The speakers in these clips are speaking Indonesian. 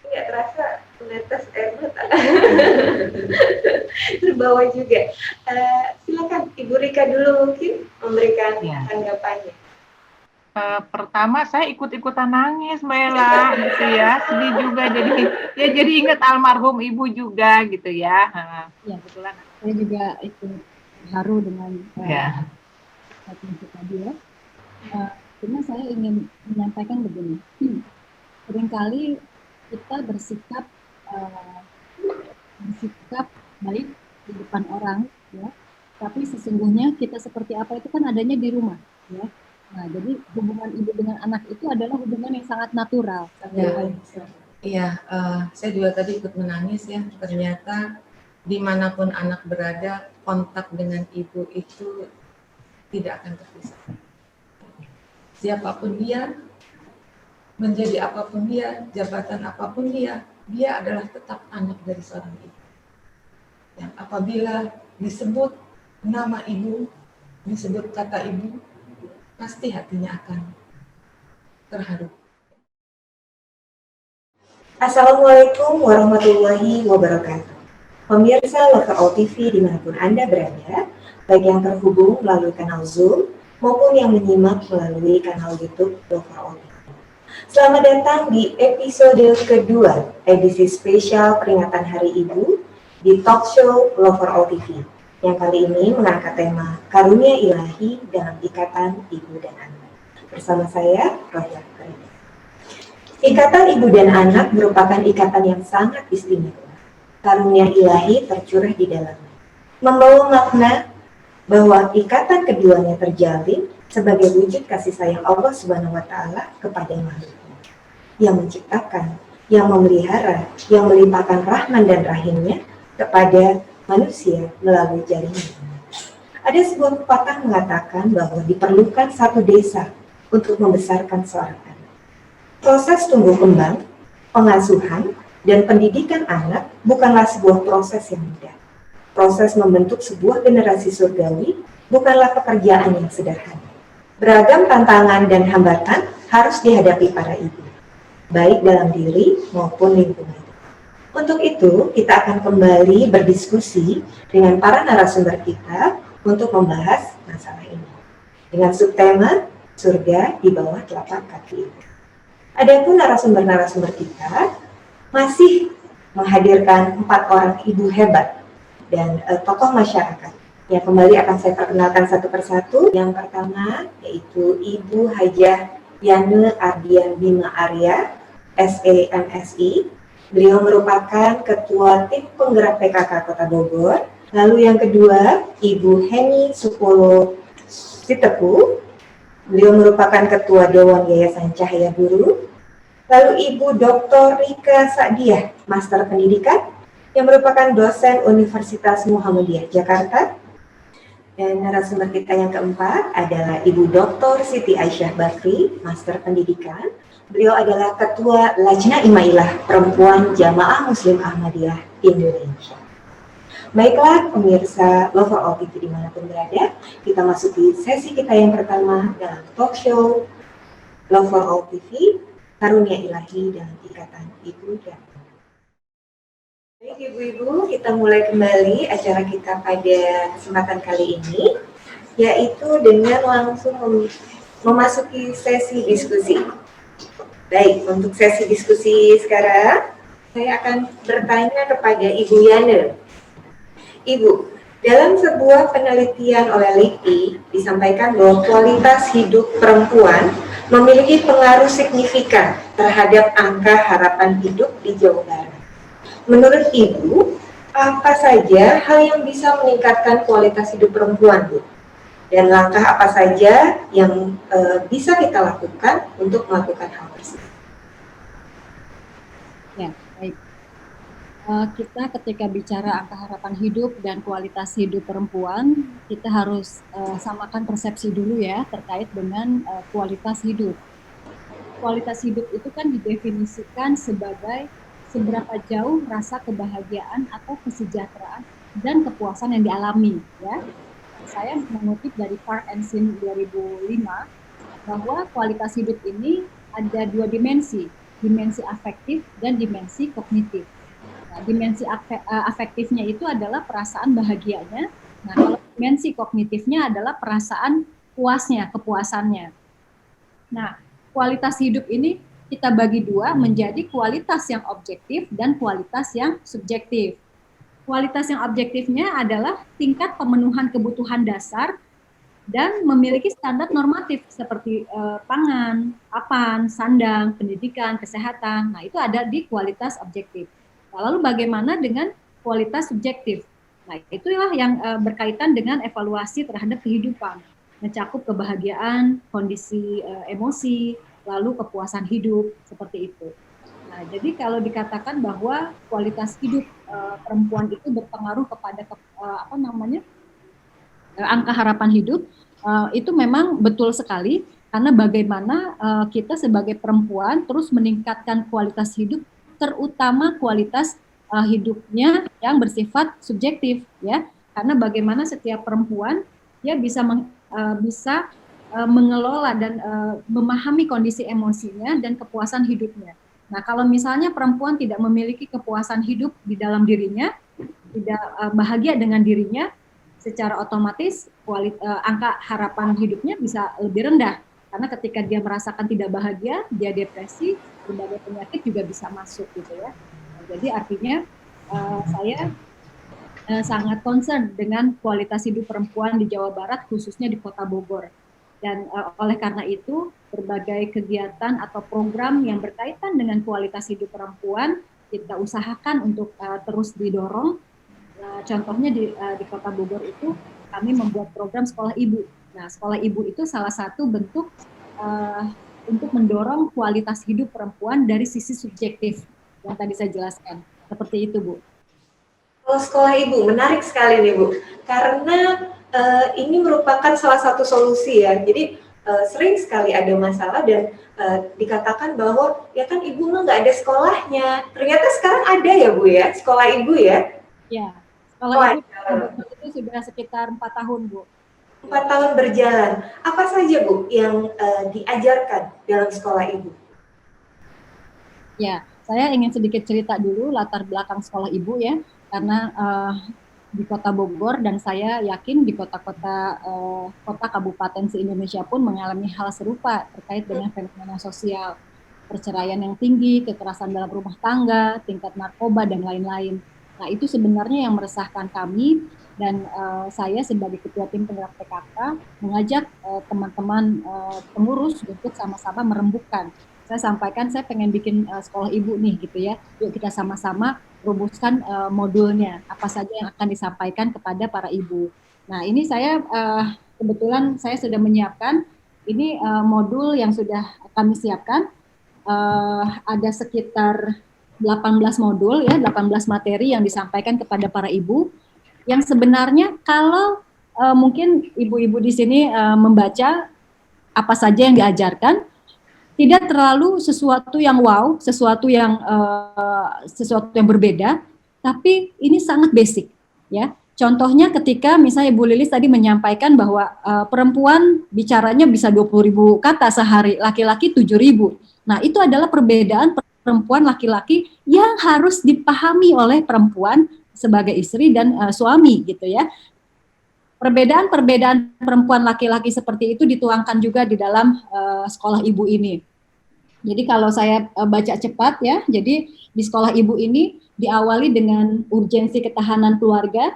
nggak terasa menetes air mata. Terbawa juga. Silakan Ibu Rika dulu mungkin memberikan Ya. tanggapannya. Pertama saya ikut-ikutan nangis Mbak Ella gitu ya, sedih juga jadi ingat almarhum ibu juga gitu ya. Ya, kebetulan saya juga ikut haru dengan Ya. statement tadi ya. Cuma saya ingin menyampaikan begini, seringkali kita uh, bersikap baik di depan orang, ya. Tapi sesungguhnya kita seperti apa itu kan adanya di rumah, ya. Nah, jadi hubungan ibu dengan anak itu adalah hubungan yang sangat natural. Iya, saya juga tadi ikut menangis ya. Ternyata dimanapun anak berada, kontak dengan ibu itu tidak akan terpisahkan. Siapapun dia, menjadi apapun dia, jabatan apapun dia adalah tetap anak dari seorang ibu. Yang apabila disebut nama ibu, disebut kata ibu, pasti hatinya akan terharu. Assalamualaikum warahmatullahi wabarakatuh. Pemirsa Lover All TV dimanapun Anda berada, baik yang terhubung melalui kanal Zoom maupun yang menyimak melalui kanal YouTube Lover All TV. Selamat datang di episode kedua edisi spesial peringatan Hari Ibu di talk show Lover All TV yang kali ini mengangkat tema Karunia Ilahi dalam Ikatan Ibu dan Anak. Bersama saya, Rohya Karina. Ikatan ibu dan anak merupakan ikatan yang sangat istimewa. Karunia ilahi tercurah di dalamnya, membawa makna bahwa ikatan keduanya terjalin sebagai wujud kasih sayang Allah Subhanahu wa Ta'ala kepada makhluknya, yang menciptakan, yang memelihara, yang melimpahkan rahman dan rahimnya kepada manusia melalui jaringan. Ada sebuah pepatah mengatakan bahwa diperlukan satu desa untuk membesarkan seorang anak. Proses tumbuh kembang, pengasuhan, dan pendidikan anak bukanlah sebuah proses yang mudah. Proses membentuk sebuah generasi surgawi bukanlah pekerjaan yang sederhana. Beragam tantangan dan hambatan harus dihadapi para ibu, baik dalam diri maupun lingkungan. Untuk itu, kita akan kembali berdiskusi dengan para narasumber kita untuk membahas masalah ini. Dengan subtema, surga di bawah telapak kaki ibu. Adapun narasumber-narasumber kita masih menghadirkan 4 orang ibu hebat dan tokoh masyarakat yang kembali akan saya perkenalkan satu persatu. Yang pertama yaitu Ibu Hajah Yane Ardian Bima Arya, SEMSI. Beliau merupakan Ketua Tim Penggerak PKK Kota Bogor. Lalu yang kedua, Ibu Heni Supolo Sitepu. Beliau merupakan Ketua Dewan Yayasan Cahaya Guru. Lalu Ibu Dr. Rika Sa'diah, Master Pendidikan, yang merupakan dosen Universitas Muhammadiyah Jakarta. Dan narasumber kita yang keempat adalah Ibu Dr. Siti Aisyah Bakri, Master Pendidikan. Beliau adalah Ketua Lajna Imailah Perempuan Jamaah Muslim Ahmadiyah Indonesia. Baiklah pemirsa Lover All TV dimanapun berada, kita masuki sesi kita yang pertama dalam talk show Lover All TV, Karunia Ilahi dalam Ikatan Ibu dan Anak. Baik ibu-ibu, kita mulai kembali acara kita pada kesempatan kali ini, yaitu dengan langsung memasuki sesi diskusi. Baik, untuk sesi diskusi sekarang, saya akan bertanya kepada Ibu Yane. Ibu, dalam sebuah penelitian oleh LIPI disampaikan bahwa kualitas hidup perempuan memiliki pengaruh signifikan terhadap angka harapan hidup di Jawa Barat. Menurut Ibu, apa saja hal yang bisa meningkatkan kualitas hidup perempuan, Bu? Dan langkah apa saja yang bisa kita lakukan untuk melakukan hal tersebut? Ya, baik. Kita ketika bicara angka harapan hidup dan kualitas hidup perempuan, kita harus samakan persepsi dulu ya terkait dengan kualitas hidup. Kualitas hidup itu kan didefinisikan sebagai seberapa jauh rasa kebahagiaan atau kesejahteraan dan kepuasan yang dialami, ya. Saya mengutip dari Park and Shin 2005 bahwa kualitas hidup ini ada 2 dimensi, dimensi afektif dan dimensi kognitif. Nah, dimensi afektifnya itu adalah perasaan bahagianya. Nah, kalau dimensi kognitifnya adalah perasaan puasnya, kepuasannya. Nah, kualitas hidup ini kita bagi dua menjadi kualitas yang objektif dan kualitas yang subjektif. Kualitas yang objektifnya adalah tingkat pemenuhan kebutuhan dasar dan memiliki standar normatif seperti pangan, papan, sandang, pendidikan, kesehatan. Nah, itu ada di kualitas objektif. Nah, lalu bagaimana dengan kualitas subjektif? Nah, itulah yang berkaitan dengan evaluasi terhadap kehidupan, mencakup kebahagiaan, kondisi emosi, lalu kepuasan hidup, seperti itu. Nah, jadi kalau dikatakan bahwa kualitas hidup perempuan itu berpengaruh kepada angka harapan hidup, itu memang betul sekali, karena bagaimana kita sebagai perempuan terus meningkatkan kualitas hidup, terutama kualitas hidupnya yang bersifat subjektif, ya, karena bagaimana setiap perempuan dia bisa mengelola dan memahami kondisi emosinya dan kepuasan hidupnya. Nah, kalau misalnya perempuan tidak memiliki kepuasan hidup di dalam dirinya, tidak bahagia dengan dirinya, secara otomatis angka harapan hidupnya bisa lebih rendah. Karena ketika dia merasakan tidak bahagia, dia depresi, berbagai penyakit juga bisa masuk gitu ya. Nah, jadi artinya saya sangat concern dengan kualitas hidup perempuan di Jawa Barat, khususnya di Kota Bogor. Dan oleh karena itu, berbagai kegiatan atau program yang berkaitan dengan kualitas hidup perempuan kita usahakan untuk terus didorong. Contohnya di Kota Bogor itu kami membuat program sekolah ibu. Nah, sekolah ibu itu salah satu bentuk untuk mendorong kualitas hidup perempuan dari sisi subjektif yang tadi saya jelaskan. Seperti itu, Bu. Kalau sekolah ibu, menarik sekali nih Bu, karena ini merupakan salah satu solusi ya. Jadi sering sekali ada masalah dan dikatakan bahwa ya kan ibu nggak ada sekolahnya. Ternyata sekarang ada ya Bu ya, sekolah ibu ya? Ya, sekolah ibu itu sudah sekitar 4 tahun Bu. 4 tahun berjalan. Apa saja Bu yang diajarkan dalam sekolah ibu? Ya, saya ingin sedikit cerita dulu latar belakang sekolah ibu ya, karena di Kota Bogor dan saya yakin di kota-kota kota kabupaten se-Indonesia pun mengalami hal serupa terkait dengan fenomena sosial, perceraian yang tinggi, kekerasan dalam rumah tangga, tingkat narkoba dan lain-lain. Nah, itu sebenarnya yang meresahkan kami dan saya sebagai ketua tim penggerak PKK mengajak teman-teman pengurus untuk sama-sama merembukkan. Saya sampaikan saya pengen bikin sekolah ibu nih gitu ya. Yuk kita sama-sama rumuskan modulnya, apa saja yang akan disampaikan kepada para ibu. Nah, ini saya kebetulan saya sudah menyiapkan ini modul yang sudah kami siapkan. Ada sekitar 18 modul ya, 18 materi yang disampaikan kepada para ibu. Yang sebenarnya kalau mungkin ibu-ibu di sini membaca apa saja yang diajarkan, tidak terlalu sesuatu yang wow, sesuatu yang berbeda, tapi ini sangat basic, ya. Contohnya ketika misalnya Ibu Lilis tadi menyampaikan bahwa perempuan bicaranya bisa 20.000 kata sehari, laki-laki 7.000. Nah, itu adalah perbedaan perempuan laki-laki yang harus dipahami oleh perempuan sebagai istri dan suami, gitu ya. Perbedaan perempuan laki-laki seperti itu dituangkan juga di dalam sekolah ibu ini. Jadi kalau saya baca cepat ya, jadi di sekolah ibu ini diawali dengan urgensi ketahanan keluarga,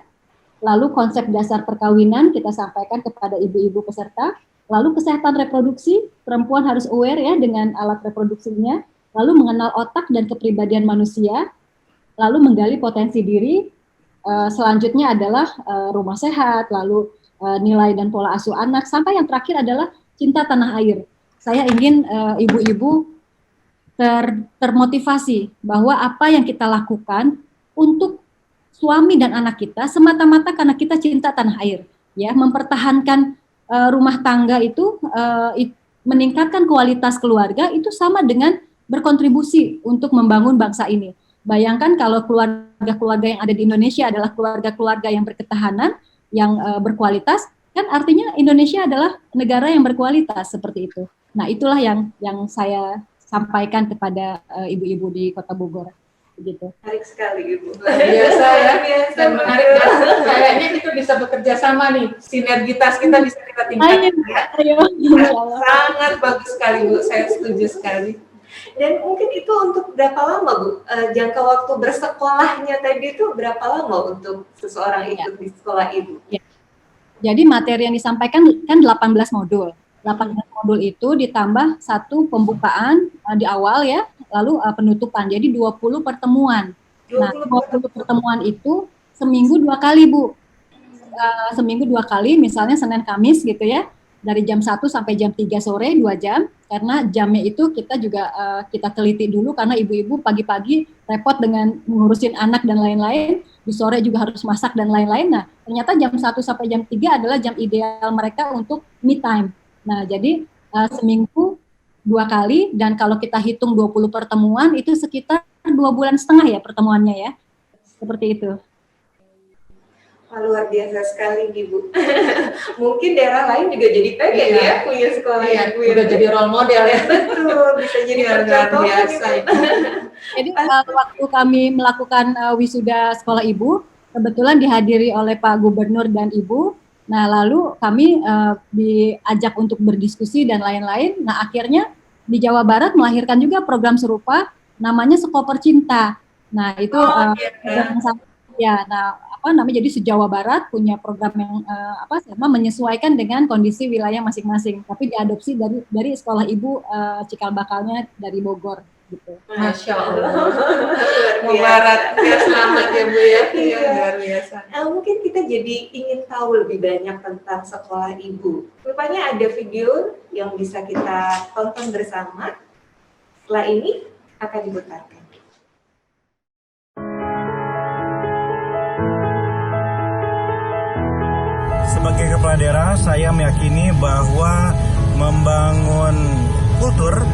lalu konsep dasar perkawinan kita sampaikan kepada ibu-ibu peserta, lalu kesehatan reproduksi, perempuan harus aware ya dengan alat reproduksinya, lalu mengenal otak dan kepribadian manusia, lalu menggali potensi diri. Selanjutnya adalah rumah sehat, lalu nilai dan pola asuh anak, sampai yang terakhir adalah cinta tanah air. Saya ingin ibu-ibu termotivasi bahwa apa yang kita lakukan untuk suami dan anak kita semata-mata karena kita cinta tanah air, ya, mempertahankan rumah tangga itu meningkatkan kualitas keluarga itu sama dengan berkontribusi untuk membangun bangsa ini. Bayangkan kalau keluarga-keluarga yang ada di Indonesia adalah keluarga-keluarga yang berketahanan, yang berkualitas, kan artinya Indonesia adalah negara yang berkualitas seperti itu. Nah, itulah yang saya sampaikan kepada ibu-ibu di Kota Bogor. Begitu. Menarik sekali Ibu. Biasa ya, Biasa dan menarik banget. Kayaknya kita bisa bekerja sama nih, sinergitas kita bisa kita tingkatkan ya. Ayo, insya Allah. Sangat bagus sekali Bu, saya setuju sekali. Dan mungkin itu untuk berapa lama Bu? Jangka waktu bersekolahnya tadi itu berapa lama untuk seseorang ikut di sekolah Ibu? Jadi materi yang disampaikan kan 18 modul. 18 modul itu ditambah satu pembukaan di awal ya, lalu penutupan. Jadi 20 pertemuan. Nah, 20 pertemuan itu seminggu 2 kali, Bu. Seminggu 2 kali, misalnya Senin Kamis gitu ya. Dari jam 1 sampai jam 3 sore 2 jam. Karena jamnya itu kita juga kita teliti dulu karena ibu-ibu pagi-pagi repot dengan ngurusin anak dan lain-lain. Di sore juga harus masak dan lain-lain. Nah, ternyata jam 1 sampai jam 3 adalah jam ideal mereka untuk me time. Nah, jadi seminggu 2 kali dan kalau kita hitung 20 pertemuan itu sekitar 2,5 bulan ya pertemuannya ya. Seperti itu. Luar biasa sekali Ibu. Mungkin daerah lain juga jadi pengen ya punya sekolah yang udah jadi role model ya. Betul, bisa jadi luar biasa. Jadi waktu kami melakukan wisuda sekolah ibu, kebetulan dihadiri oleh Pak Gubernur dan Ibu. Nah, lalu kami diajak untuk berdiskusi dan lain-lain. Nah, akhirnya di Jawa Barat melahirkan juga program serupa, namanya Sekoper Cinta. Nah, itu program yang sama. Ya, nah jadi se-Jawa Barat punya program yang sama menyesuaikan dengan kondisi wilayah masing-masing, tapi diadopsi dari sekolah ibu cikal bakalnya dari Bogor. Gitu. Masya Allah. Mubarak ya, selamat ya Bu ya. Iya, luar biasa. Mungkin kita jadi ingin tahu lebih banyak tentang sekolah ibu. Rupanya ada video yang bisa kita tonton bersama. Setelah ini akan diputarkan. Sebagai kepala daerah, saya meyakini bahwa membangun kultur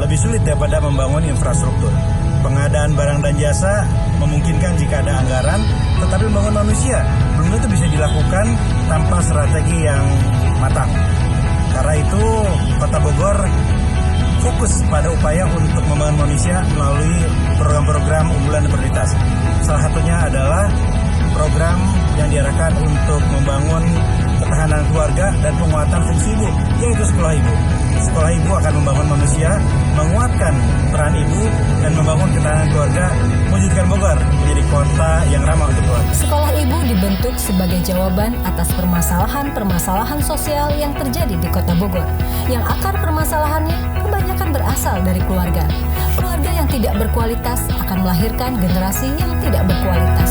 lebih sulit daripada membangun infrastruktur. Pengadaan barang dan jasa memungkinkan jika ada anggaran, tetapi membangun manusia belum tentu bisa dilakukan tanpa strategi yang matang. Karena itu, Kota Bogor fokus pada upaya untuk membangun manusia melalui program-program unggulan dan prioritas. Salah satunya adalah program yang diarahkan untuk membangun ketahanan keluarga dan penguatan fungsi ibu, yaitu sekolah ibu. Sekolah ibu akan membangun manusia, menguatkan peran ibu, dan membangun ketahanan keluarga, mewujudkan Bogor menjadi kota yang ramah untuk keluarga. Sekolah ibu dibentuk sebagai jawaban atas permasalahan-permasalahan sosial yang terjadi di Kota Bogor, yang akar permasalahannya kebanyakan berasal dari keluarga. Keluarga yang tidak berkualitas akan melahirkan generasi yang tidak berkualitas.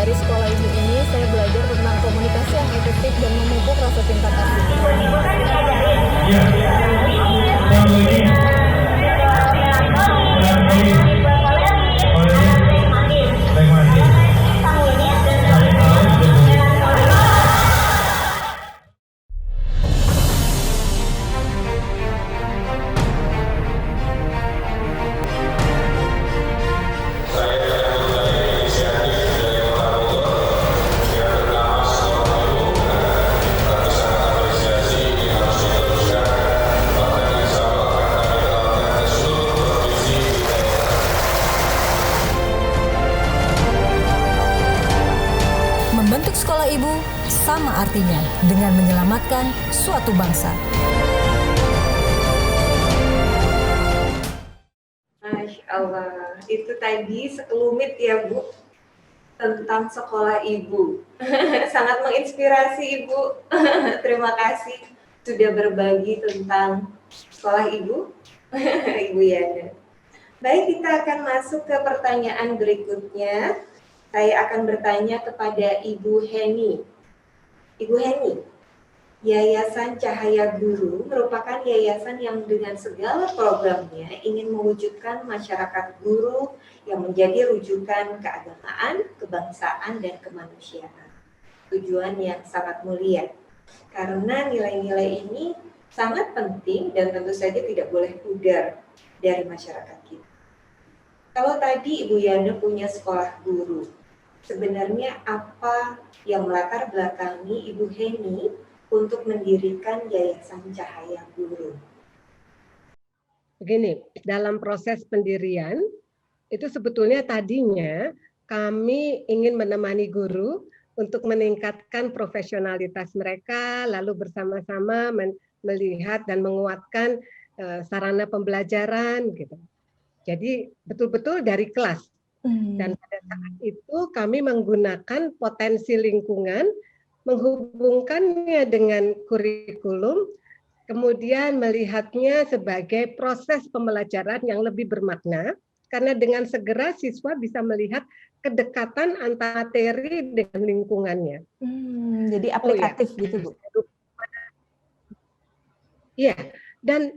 Dari sekolah ibu ini saya belajar tentang komunikasi yang efektif dan memupuk rasa cinta kasih. Membentuk sekolah ibu sama artinya dengan menyelamatkan suatu bangsa. Masya Allah, itu tadi sekelumit ya Bu, tentang sekolah Ibu. Sangat menginspirasi Ibu. Terima kasih sudah berbagi tentang sekolah Ibu, Ibu Yana. Baik, kita akan masuk ke pertanyaan berikutnya. Saya akan bertanya kepada Ibu Heni. Ibu Heni, Yayasan Cahaya Guru merupakan yayasan yang dengan segala programnya ingin mewujudkan masyarakat guru yang menjadi rujukan keagamaan, kebangsaan, dan kemanusiaan. Tujuan yang sangat mulia, karena nilai-nilai ini sangat penting dan tentu saja tidak boleh pudar dari masyarakat kita. Kalau tadi Ibu Yana punya sekolah guru, sebenarnya apa yang melatar belakangi Ibu Heni untuk mendirikan Yayasan Cahaya Guru? Begini, dalam proses pendirian, itu sebetulnya tadinya kami ingin menemani guru untuk meningkatkan profesionalitas mereka, lalu bersama-sama melihat dan menguatkan sarana pembelajaran, gitu. Jadi betul-betul dari kelas. Dan pada saat itu kami menggunakan potensi lingkungan, menghubungkannya dengan kurikulum, kemudian melihatnya sebagai proses pembelajaran yang lebih bermakna, karena dengan segera siswa bisa melihat kedekatan antara materi dengan lingkungannya. Jadi aplikatif gitu Bu? Iya, dan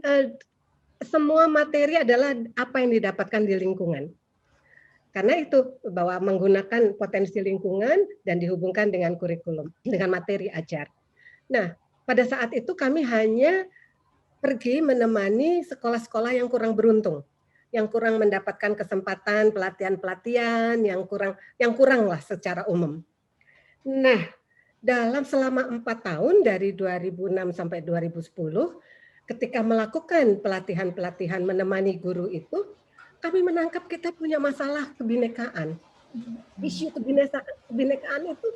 semua materi adalah apa yang didapatkan di lingkungan. Karena itu bahwa menggunakan potensi lingkungan dan dihubungkan dengan kurikulum, dengan materi ajar. Nah, pada saat itu kami hanya pergi menemani sekolah-sekolah yang kurang beruntung, yang kurang mendapatkan kesempatan pelatihan-pelatihan, yang kurang lah secara umum. Nah, selama 4 tahun dari 2006 sampai 2010, ketika melakukan pelatihan-pelatihan menemani guru itu, kami menangkap kita punya masalah kebinekaan. Isu kebinekaan itu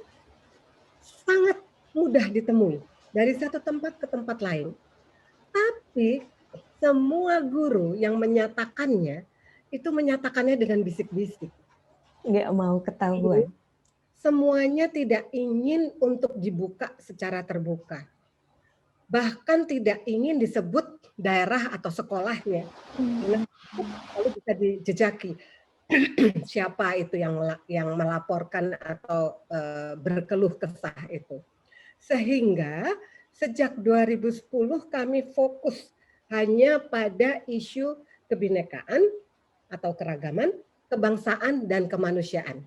sangat mudah ditemui dari satu tempat ke tempat lain. Tapi semua guru yang menyatakannya, itu menyatakannya dengan bisik-bisik. Nggak mau ketahuan. Semuanya tidak ingin untuk dibuka secara terbuka. Bahkan tidak ingin disebut daerah atau sekolahnya. Lalu bisa dijejaki siapa itu yang melaporkan atau berkeluh kesah itu. Sehingga sejak 2010 kami fokus hanya pada isu kebinekaan atau keragaman, kebangsaan, dan kemanusiaan.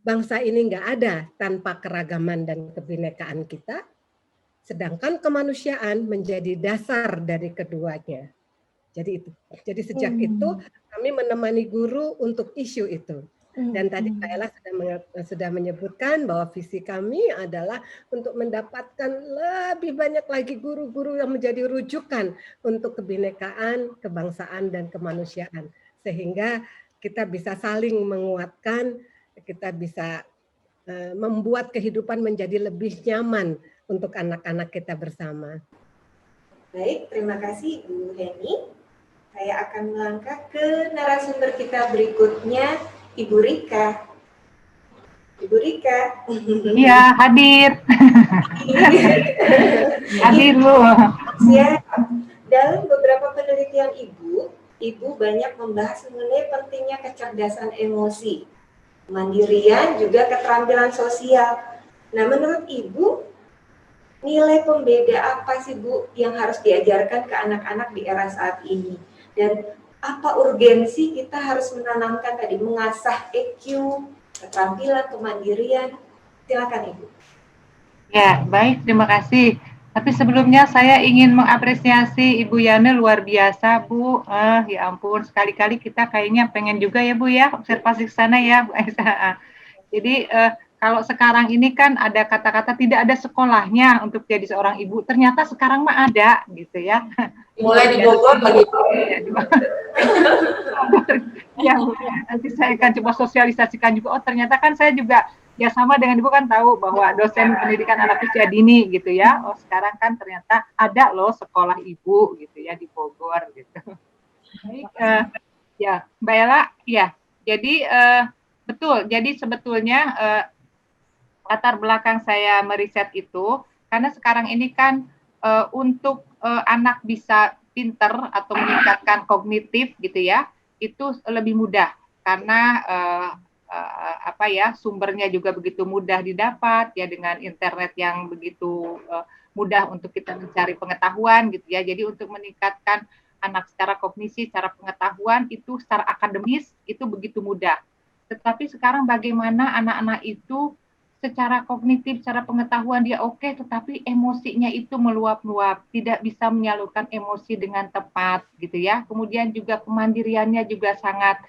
Bangsa ini nggak ada tanpa keragaman dan kebinekaan kita, sedangkan kemanusiaan menjadi dasar dari keduanya. Jadi sejak itu kami menemani guru untuk isu itu. Dan tadi Mbak Ella sudah menyebutkan bahwa visi kami adalah untuk mendapatkan lebih banyak lagi guru-guru yang menjadi rujukan untuk kebinekaan, kebangsaan, dan kemanusiaan. Sehingga kita bisa saling menguatkan, kita bisa membuat kehidupan menjadi lebih nyaman untuk anak-anak kita bersama. Baik, terima kasih Bu Heni. Saya akan melangkah ke narasumber kita berikutnya, Ibu Rika. Ibu Rika. Iya, hadir. Hadir Bu. Siap. Dalam beberapa penelitian Ibu banyak membahas mengenai pentingnya kecerdasan emosi, kemandirian, juga keterampilan sosial. Nah, menurut Ibu, nilai pembeda apa sih Bu yang harus diajarkan ke anak-anak di era saat ini? Dan apa urgensi kita harus menanamkan tadi, mengasah EQ, keterampilan, kemandirian? Silakan Ibu. Ya, baik, terima kasih. Tapi sebelumnya saya ingin mengapresiasi Ibu Yana, luar biasa Bu. Ya ampun, sekali-kali kita kayaknya pengen juga ya Bu ya, observasi ke sana ya Bu Aisyah. Jadi kalau sekarang ini kan ada kata-kata tidak ada sekolahnya untuk jadi seorang ibu, ternyata sekarang mah ada gitu ya. Mulai di Bogor lagi. Ya, nanti saya akan coba sosialisasikan juga. Oh, ternyata kan saya juga ya sama dengan Ibu kan tahu bahwa dosen pendidikan anak usia dini gitu ya. Oh, sekarang kan ternyata ada loh sekolah ibu gitu ya di Bogor gitu. Baik, Ya, Mbak Ella, ya. Jadi betul. Jadi sebetulnya latar belakang saya meriset itu karena sekarang ini kan untuk anak bisa pinter atau meningkatkan kognitif gitu ya, itu lebih mudah karena apa ya, sumbernya juga begitu mudah didapat ya, dengan internet yang begitu mudah untuk kita mencari pengetahuan gitu ya. Jadi untuk meningkatkan anak secara kognisi, secara pengetahuan itu secara akademis itu begitu mudah. Tetapi sekarang bagaimana anak-anak itu secara kognitif, secara pengetahuan dia oke, tetapi emosinya itu meluap-luap, tidak bisa menyalurkan emosi dengan tepat gitu ya. Kemudian juga kemandiriannya juga sangat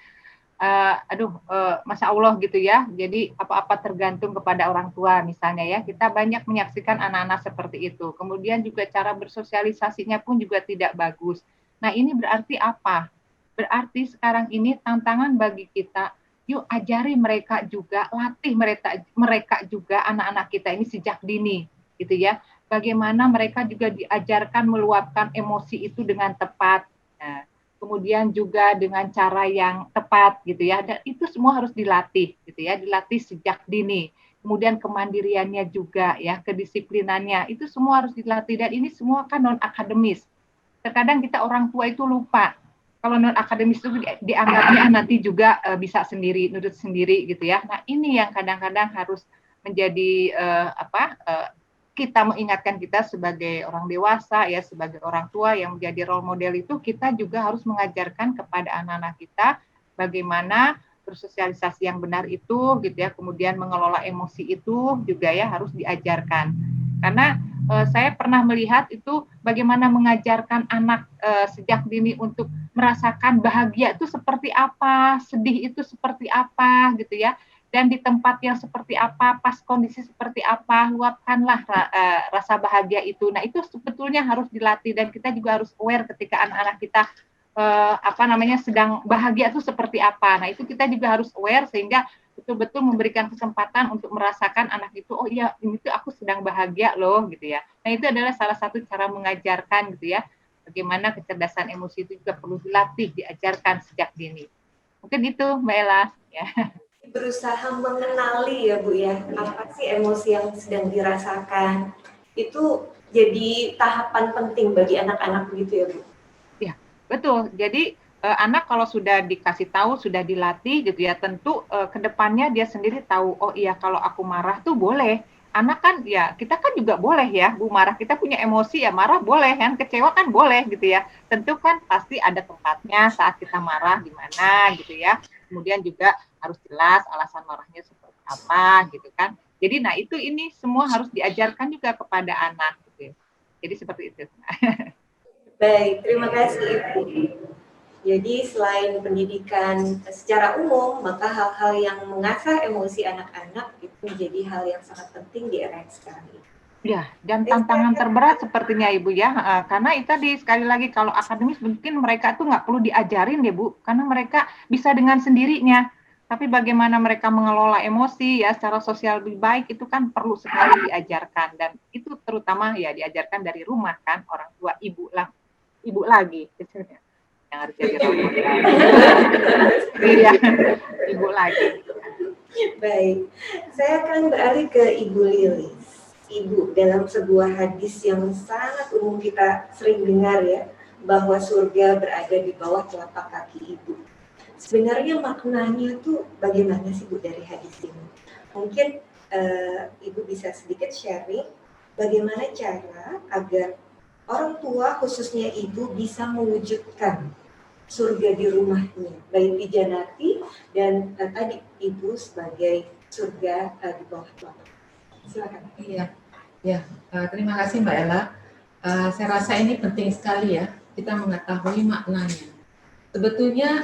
Masya Allah gitu ya. Jadi apa-apa tergantung kepada orang tua misalnya ya. Kita banyak menyaksikan anak-anak seperti itu. Kemudian juga cara bersosialisasinya pun juga tidak bagus. Nah ini berarti apa? Berarti sekarang ini tantangan bagi kita, yuk ajari mereka juga, latih mereka juga, anak-anak kita ini sejak dini gitu ya. Bagaimana mereka juga diajarkan meluapkan emosi itu dengan tepat. Nah, kemudian juga dengan cara yang tepat gitu ya, dan itu semua harus dilatih gitu ya, dilatih sejak dini. Kemudian kemandiriannya juga ya, kedisiplinannya itu semua harus dilatih, dan ini semua kan non akademis. Terkadang kita orang tua itu lupa kalau non akademis itu dianggapnya nanti juga bisa sendiri, nurut sendiri gitu ya. Nah ini yang kadang-kadang harus menjadi kita mengingatkan kita sebagai orang dewasa ya, sebagai orang tua yang menjadi role model itu, kita juga harus mengajarkan kepada anak-anak kita bagaimana bersosialisasi yang benar itu gitu ya, kemudian mengelola emosi itu juga ya harus diajarkan. Karena saya pernah melihat itu bagaimana mengajarkan anak sejak dini untuk merasakan bahagia itu seperti apa, sedih itu seperti apa gitu ya. Dan di tempat yang seperti apa, pas kondisi seperti apa, luapkanlah rasa bahagia itu. Nah itu sebetulnya harus dilatih, dan kita juga harus aware ketika anak-anak kita sedang bahagia itu seperti apa. Nah itu kita juga harus aware sehingga betul-betul memberikan kesempatan untuk merasakan anak itu, oh iya ini tuh aku sedang bahagia loh gitu ya. Nah itu adalah salah satu cara mengajarkan gitu ya, bagaimana kecerdasan emosi itu juga perlu dilatih, diajarkan sejak dini. Mungkin itu Mbak Ella ya. Berusaha mengenali ya Bu ya, apa sih emosi yang sedang dirasakan, itu jadi tahapan penting bagi anak-anak begitu ya Bu? Ya, betul. Jadi anak kalau sudah dikasih tahu, sudah dilatih gitu ya, tentu kedepannya dia sendiri tahu, oh iya kalau aku marah tuh boleh. Anak kan ya, kita kan juga boleh ya Bu marah, kita punya emosi ya, marah boleh kan, kecewa kan boleh gitu ya. Tentu kan pasti ada tempatnya saat kita marah gimana gitu ya. Kemudian juga harus jelas alasan marahnya seperti apa gitu kan. Jadi nah itu, ini semua harus diajarkan juga kepada anak gitu. Jadi seperti itu. Baik, terima kasih Ibu. Jadi selain pendidikan secara umum, maka hal-hal yang mengasah emosi anak-anak itu menjadi hal yang sangat penting di era sekarang ini. Ya, dan tantangan terberat sepertinya Ibu ya, karena itu tadi sekali lagi kalau akademis mungkin mereka tuh nggak perlu diajarin ya Bu, karena mereka bisa dengan sendirinya. Tapi bagaimana mereka mengelola emosi ya secara sosial lebih baik itu kan perlu sekali diajarkan, dan itu terutama ya diajarkan dari rumah kan, orang tua, ibu lagi yang harus jadi role model. Iya, ibu lagi. Baik, saya akan beralih ke Ibu Lilis. Ibu, dalam sebuah hadis yang sangat umum kita sering dengar ya, bahwa surga berada di bawah telapak kaki Ibu. Sebenarnya maknanya tuh bagaimana sih Bu dari hadis ini? Mungkin Ibu bisa sedikit sharing bagaimana cara agar orang tua khususnya Ibu bisa mewujudkan surga di rumahnya, baik di Janati dan tadi Ibu sebagai surga di bawah telapak. Silakan. Iya, terima kasih Mbak Ella. Saya rasa ini penting sekali ya, kita mengetahui maknanya. Sebetulnya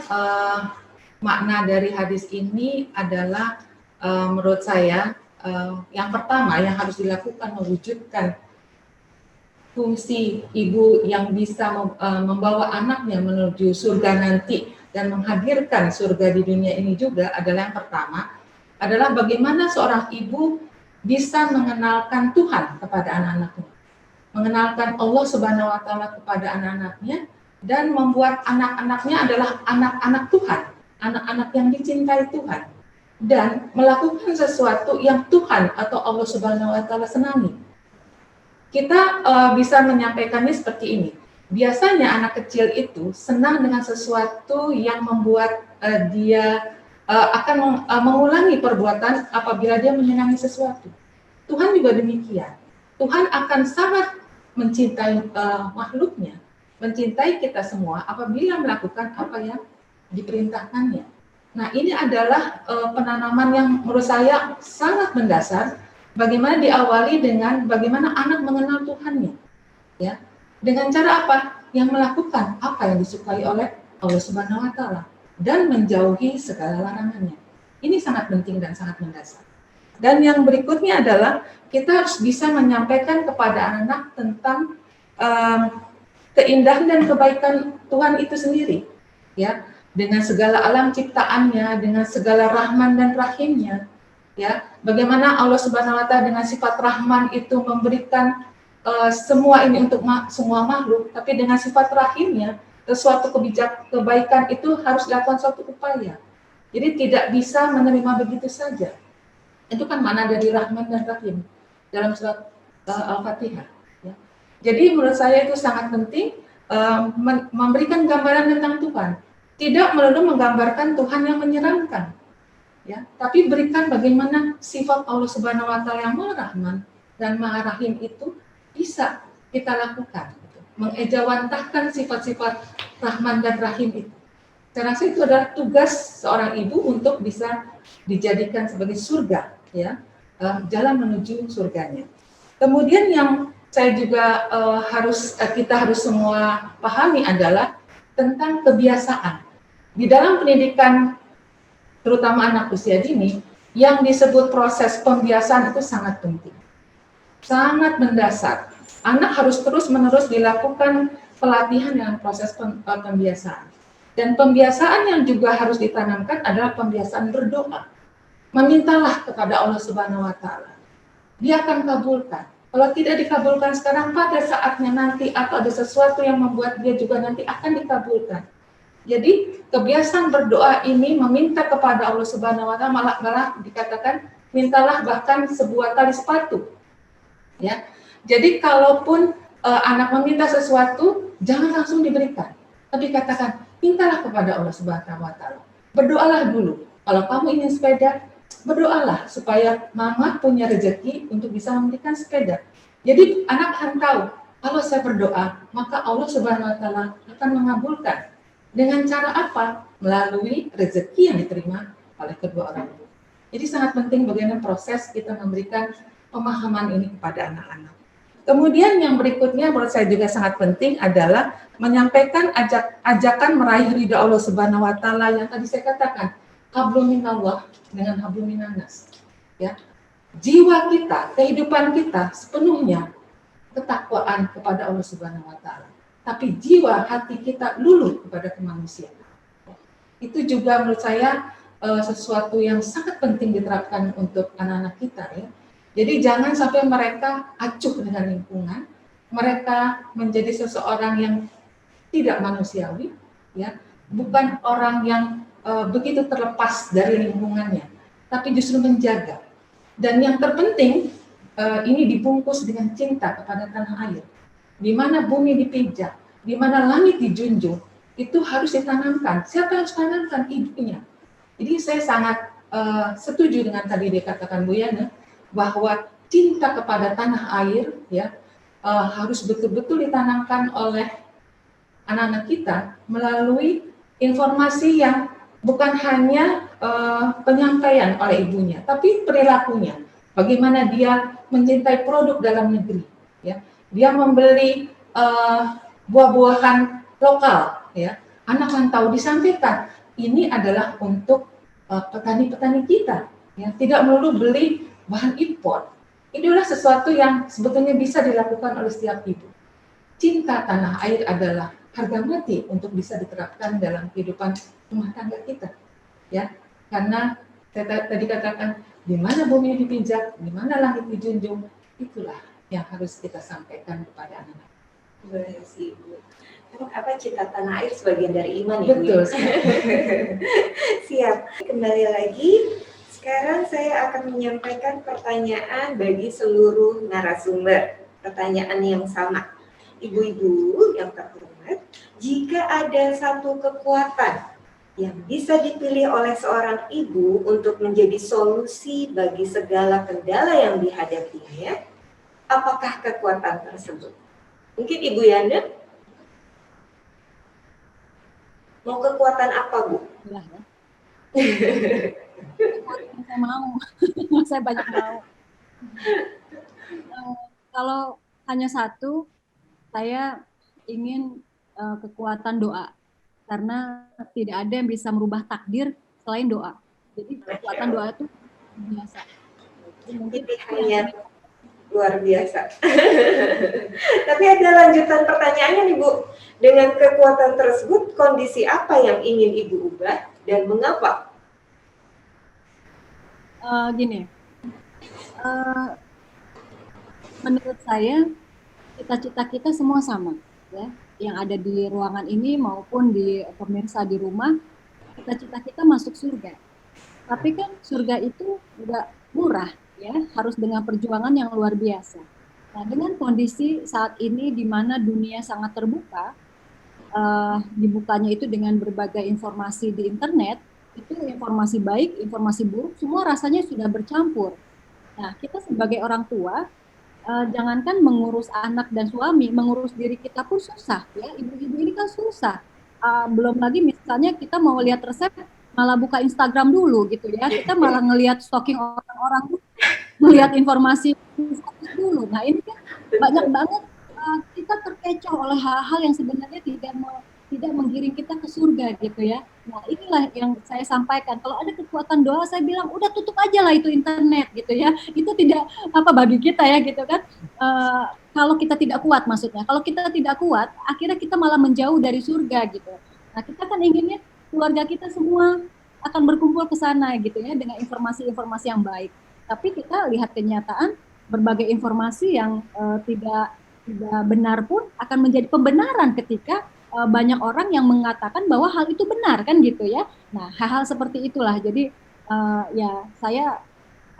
makna dari hadis ini adalah menurut saya yang pertama yang harus dilakukan mewujudkan fungsi ibu yang bisa membawa anaknya menuju surga nanti dan menghadirkan surga di dunia ini juga adalah yang pertama adalah bagaimana seorang ibu bisa mengenalkan Tuhan kepada anak-anaknya, mengenalkan Allah Subhanahu wa Ta'ala kepada anak-anaknya, dan membuat anak-anaknya adalah anak-anak Tuhan, anak-anak yang dicintai Tuhan, dan melakukan sesuatu yang Tuhan atau Allah Subhanahu wa Ta'ala senangi. Kita bisa menyampaikannya seperti ini. Biasanya anak kecil itu senang dengan sesuatu yang membuat dia akan mengulangi perbuatan apabila dia menyenangi sesuatu. Tuhan juga demikian. Tuhan akan sangat mencintai makhluknya, mencintai kita semua apabila melakukan apa yang diperintahkannya. Nah, ini adalah penanaman yang menurut saya sangat mendasar. Bagaimana diawali dengan bagaimana anak mengenal Tuhannya, ya, dengan cara apa? Yang melakukan apa yang disukai oleh Allah Subhanahu wa Ta'ala dan menjauhi segala larangannya. Ini sangat penting dan sangat mendasar. Dan yang berikutnya adalah kita harus bisa menyampaikan kepada anak tentang keindahan dan kebaikan Tuhan itu sendiri, ya, dengan segala alam ciptaannya, dengan segala rahman dan rahimnya, ya, bagaimana Allah Subhanahu wa Ta'ala dengan sifat rahman itu memberikan semua ini untuk semua makhluk, tapi dengan sifat rahimnya, sesuatu kebaikan itu harus dilakukan suatu upaya. Jadi tidak bisa menerima begitu saja. Itu kan makna dari rahman dan rahim dalam surat Al-Fatihah. Ya. Jadi menurut saya itu sangat penting memberikan gambaran tentang Tuhan. Tidak melulu menggambarkan Tuhan yang menyeramkan, ya, tapi berikan bagaimana sifat Allah Subhanahu wa Ta'ala yang Maha Rahman dan Maha Rahim itu bisa kita lakukan, gitu. Mengejawantahkan sifat-sifat Rahman dan Rahim itu. Saya rasa itu adalah tugas seorang ibu untuk bisa dijadikan sebagai surga, ya, jalan menuju surganya. Kemudian yang saya juga kita harus semua pahami adalah tentang kebiasaan. Di dalam pendidikan, terutama anak usia dini, yang disebut proses pembiasaan itu sangat penting. Sangat mendasar. Anak harus terus-menerus dilakukan pelatihan dalam proses pembiasaan. Dan pembiasaan yang juga harus ditanamkan adalah pembiasaan berdoa. Memintalah kepada Allah Subhanahu wa Ta'ala. Dia akan kabulkan. Kalau tidak dikabulkan sekarang, pada saatnya nanti atau ada sesuatu yang membuat dia juga nanti akan dikabulkan. Jadi kebiasaan berdoa ini meminta kepada Allah Subhanahu wa Ta'ala, malah dikatakan mintalah bahkan sebuah tali sepatu. Ya. Jadi kalaupun anak meminta sesuatu, jangan langsung diberikan. Tapi katakan, mintalah kepada Allah Subhanahu wa Ta'ala. Berdoalah dulu. Kalau kamu ingin sepeda, berdoalah supaya mama punya rezeki untuk bisa memberikan sepeda. Jadi anak akan tahu, kalau saya berdoa, maka Allah Subhanahu wa Ta'ala akan mengabulkan. Dengan cara apa? Melalui rezeki yang diterima oleh kedua orang tua. Jadi sangat penting bagaimana proses kita memberikan pemahaman ini kepada anak-anak. Kemudian yang berikutnya menurut saya juga sangat penting adalah menyampaikan ajakan meraih ridha Allah Subhanahu wa Ta'ala yang tadi saya katakan, hablum minallah dengan hablum minannas. Ya. Jiwa kita, kehidupan kita sepenuhnya ketakwaan kepada Allah Subhanahu wa Ta'ala. Tapi jiwa hati kita luluh kepada kemanusiaan. Itu juga menurut saya sesuatu yang sangat penting diterapkan untuk anak-anak kita, ya. Jadi jangan sampai mereka acuh dengan lingkungan, mereka menjadi seseorang yang tidak manusiawi, ya, bukan orang yang begitu terlepas dari lingkungannya, tapi justru menjaga. Dan yang terpenting ini dibungkus dengan cinta kepada tanah air, di mana bumi dipijak, di mana langit dijunjung, itu harus ditanamkan. Siapa yang harus tanamkan? Ibunya. Jadi saya sangat setuju dengan tadi dikatakan Bu Yana, bahwa cinta kepada tanah air, ya, harus betul-betul ditanamkan oleh anak-anak kita melalui informasi yang bukan hanya penyampaian oleh ibunya, tapi perilakunya. Bagaimana dia mencintai produk dalam negeri, ya. Dia membeli buah-buahan lokal, ya. Anak kan tahu, disampaikan ini adalah untuk petani-petani kita, ya. Tidak melulu beli bahan impor. Ini adalah sesuatu yang sebetulnya bisa dilakukan oleh setiap ibu. Cinta tanah air adalah harga mati untuk bisa diterapkan dalam kehidupan rumah tangga kita, ya. Karena saya tadi katakan, di mana bumi dipijak, di mana langit dijunjung, itulah yang harus kita sampaikan kepada anak-anak. Baik sih, Ibu. Karena apa cinta tanah air sebagian dari iman ya, Bu? Betul. Siap. Kembali lagi. Sekarang saya akan menyampaikan pertanyaan bagi seluruh narasumber. Pertanyaan yang sama. Ibu-ibu yang terhormat, jika ada satu kekuatan yang bisa dipilih oleh seorang ibu untuk menjadi solusi bagi segala kendala yang dihadapinya, apakah kekuatan tersebut? Mungkin Ibu Yana? Mau kekuatan apa, Bu? Lah, ya. Saya mau, saya banyak mau. Kalau hanya satu, saya ingin kekuatan doa, karena tidak ada yang bisa merubah takdir selain doa. Jadi kekuatan doa itu biasa. Mungkin hanya luar biasa. Tapi ada lanjutan pertanyaannya nih, Bu. Dengan kekuatan tersebut, kondisi apa yang ingin Ibu ubah dan mengapa? Gini, menurut saya cita-cita kita semua sama, ya. Yang ada di ruangan ini maupun di pemirsa di rumah, cita-cita kita masuk surga. Tapi kan surga itu nggak murah, ya, harus dengan perjuangan yang luar biasa. Nah, dengan kondisi saat ini di mana dunia sangat terbuka, dibukanya itu dengan berbagai informasi di internet, itu informasi baik, informasi buruk, semua rasanya sudah bercampur. Nah, kita sebagai orang tua, jangankan mengurus anak dan suami, mengurus diri kita pun susah, ya. Ibu-ibu ini kan susah. Belum lagi misalnya kita mau lihat resep, malah buka Instagram dulu gitu ya. Kita malah ngelihat stalking orang-orang, melihat informasi dulu. Nah, ini kan banyak banget kita terkecoh oleh hal-hal yang sebenarnya tidak menggiring kita ke surga gitu ya. Nah, inilah yang saya sampaikan. Kalau ada kekuatan doa, saya bilang udah tutup aja lah itu internet gitu ya. Itu tidak apa bagi kita ya gitu kan. Kalau kita tidak kuat maksudnya. Kalau kita tidak kuat, akhirnya kita malah menjauh dari surga gitu. Nah, kita kan inginnya keluarga kita semua akan berkumpul ke sana gitu ya dengan informasi-informasi yang baik. Tapi kita lihat kenyataan berbagai informasi yang tidak benar pun akan menjadi pembenaran ketika banyak orang yang mengatakan bahwa hal itu benar kan gitu ya. Nah, hal-hal seperti itulah. Jadi ya saya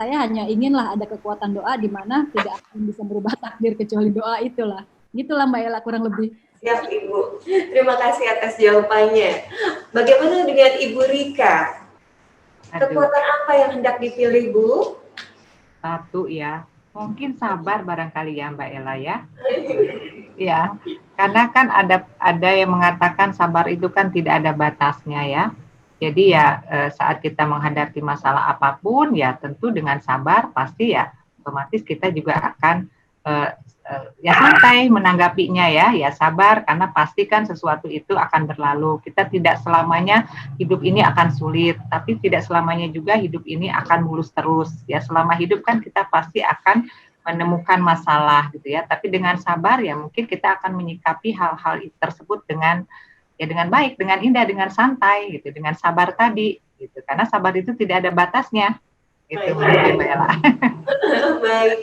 hanya inginlah ada kekuatan doa di mana tidak akan bisa berubah takdir kecuali doa itulah. Gitulah Mbak Ella kurang lebih. Siap, Ibu. Terima kasih atas jawabannya. Bagaimana dengan Ibu Rika? Kekuatan apa yang hendak dipilih, Bu? Satu ya, mungkin sabar barangkali ya Mbak Ella ya. Ya, karena kan ada yang mengatakan sabar itu kan tidak ada batasnya ya. Jadi ya saat kita menghadapi masalah apapun ya tentu dengan sabar pasti ya otomatis kita juga akan ya santai menanggapinya ya sabar karena pasti kan sesuatu itu akan berlalu. Kita tidak selamanya hidup ini akan sulit, tapi tidak selamanya juga hidup ini akan mulus terus. Ya selama hidup kan kita pasti akan menemukan masalah gitu ya. Tapi dengan sabar ya mungkin kita akan menyikapi hal-hal tersebut dengan baik, dengan indah, dengan santai gitu, dengan sabar tadi gitu. Karena sabar itu tidak ada batasnya. Itu Mbak Ella. Baik,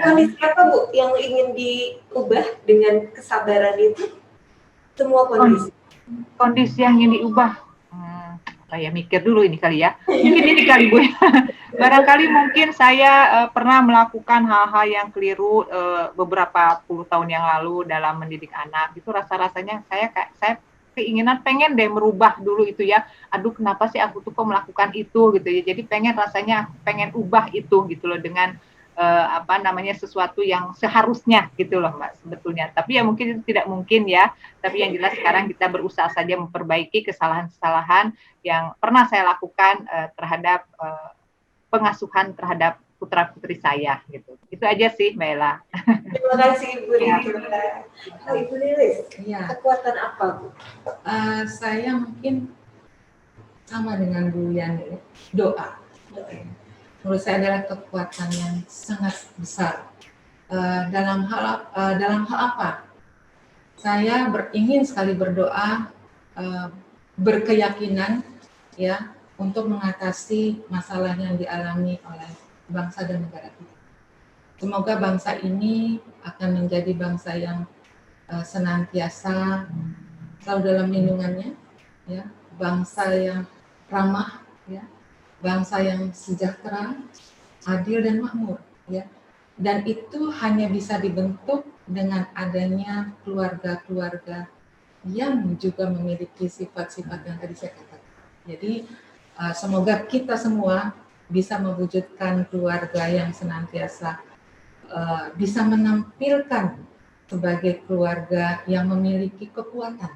kondisi apa Bu yang ingin diubah dengan kesabaran itu? Semua kondisi. Kondisi yang ingin diubah, saya mikir dulu ini kali ya. Mungkin ini kali Bu. Barangkali mungkin saya pernah melakukan hal-hal yang keliru beberapa puluh tahun yang lalu dalam mendidik anak. Itu rasa-rasanya saya keinginan pengen deh merubah dulu itu ya. Aduh kenapa sih aku tuh kok melakukan itu gitu ya. Jadi rasanya pengen ubah itu gitu loh dengan sesuatu yang seharusnya gitu loh Mbak sebetulnya. Tapi ya mungkin itu tidak mungkin ya. Tapi yang jelas sekarang kita berusaha saja memperbaiki kesalahan-kesalahan yang pernah saya lakukan terhadap pengasuhan terhadap putra-putri saya gitu. Itu aja sih Mbak Ella. Terima kasih Ibu Rika. Ibu Lilis, kekuatan apa Bu? Saya mungkin sama dengan Bu Yani, doa. Menurut saya adalah kekuatan yang sangat besar. Dalam hal apa? Saya ingin sekali berdoa, berkeyakinan ya untuk mengatasi masalah yang dialami oleh bangsa dan negara kita. Semoga bangsa ini akan menjadi bangsa yang senantiasa selalu dalam lindungannya, ya, bangsa yang ramah, ya, bangsa yang sejahtera, adil dan makmur, ya. Dan itu hanya bisa dibentuk dengan adanya keluarga-keluarga yang juga memiliki sifat-sifat yang tadi saya katakan. Jadi semoga kita semua bisa mewujudkan keluarga yang senantiasa bisa menampilkan sebagai keluarga yang memiliki kekuatan,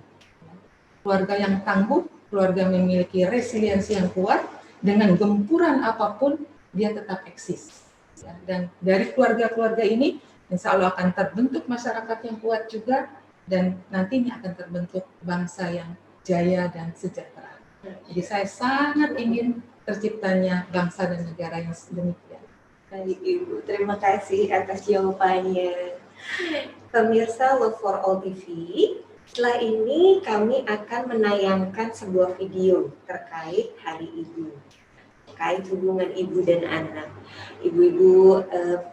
keluarga yang tangguh, keluarga yang memiliki resiliensi yang kuat, dengan gempuran apapun dia tetap eksis. Dan dari keluarga-keluarga ini insya Allah akan terbentuk masyarakat yang kuat juga, dan nantinya akan terbentuk bangsa yang jaya dan sejahtera. Jadi saya sangat ingin terciptanya bangsa dan negara yang demikian. Baik Ibu, terima kasih atas jawabannya. Pemirsa Love for All TV, setelah ini kami akan menayangkan sebuah video terkait Hari Ibu, terkait hubungan ibu dan anak. Ibu-ibu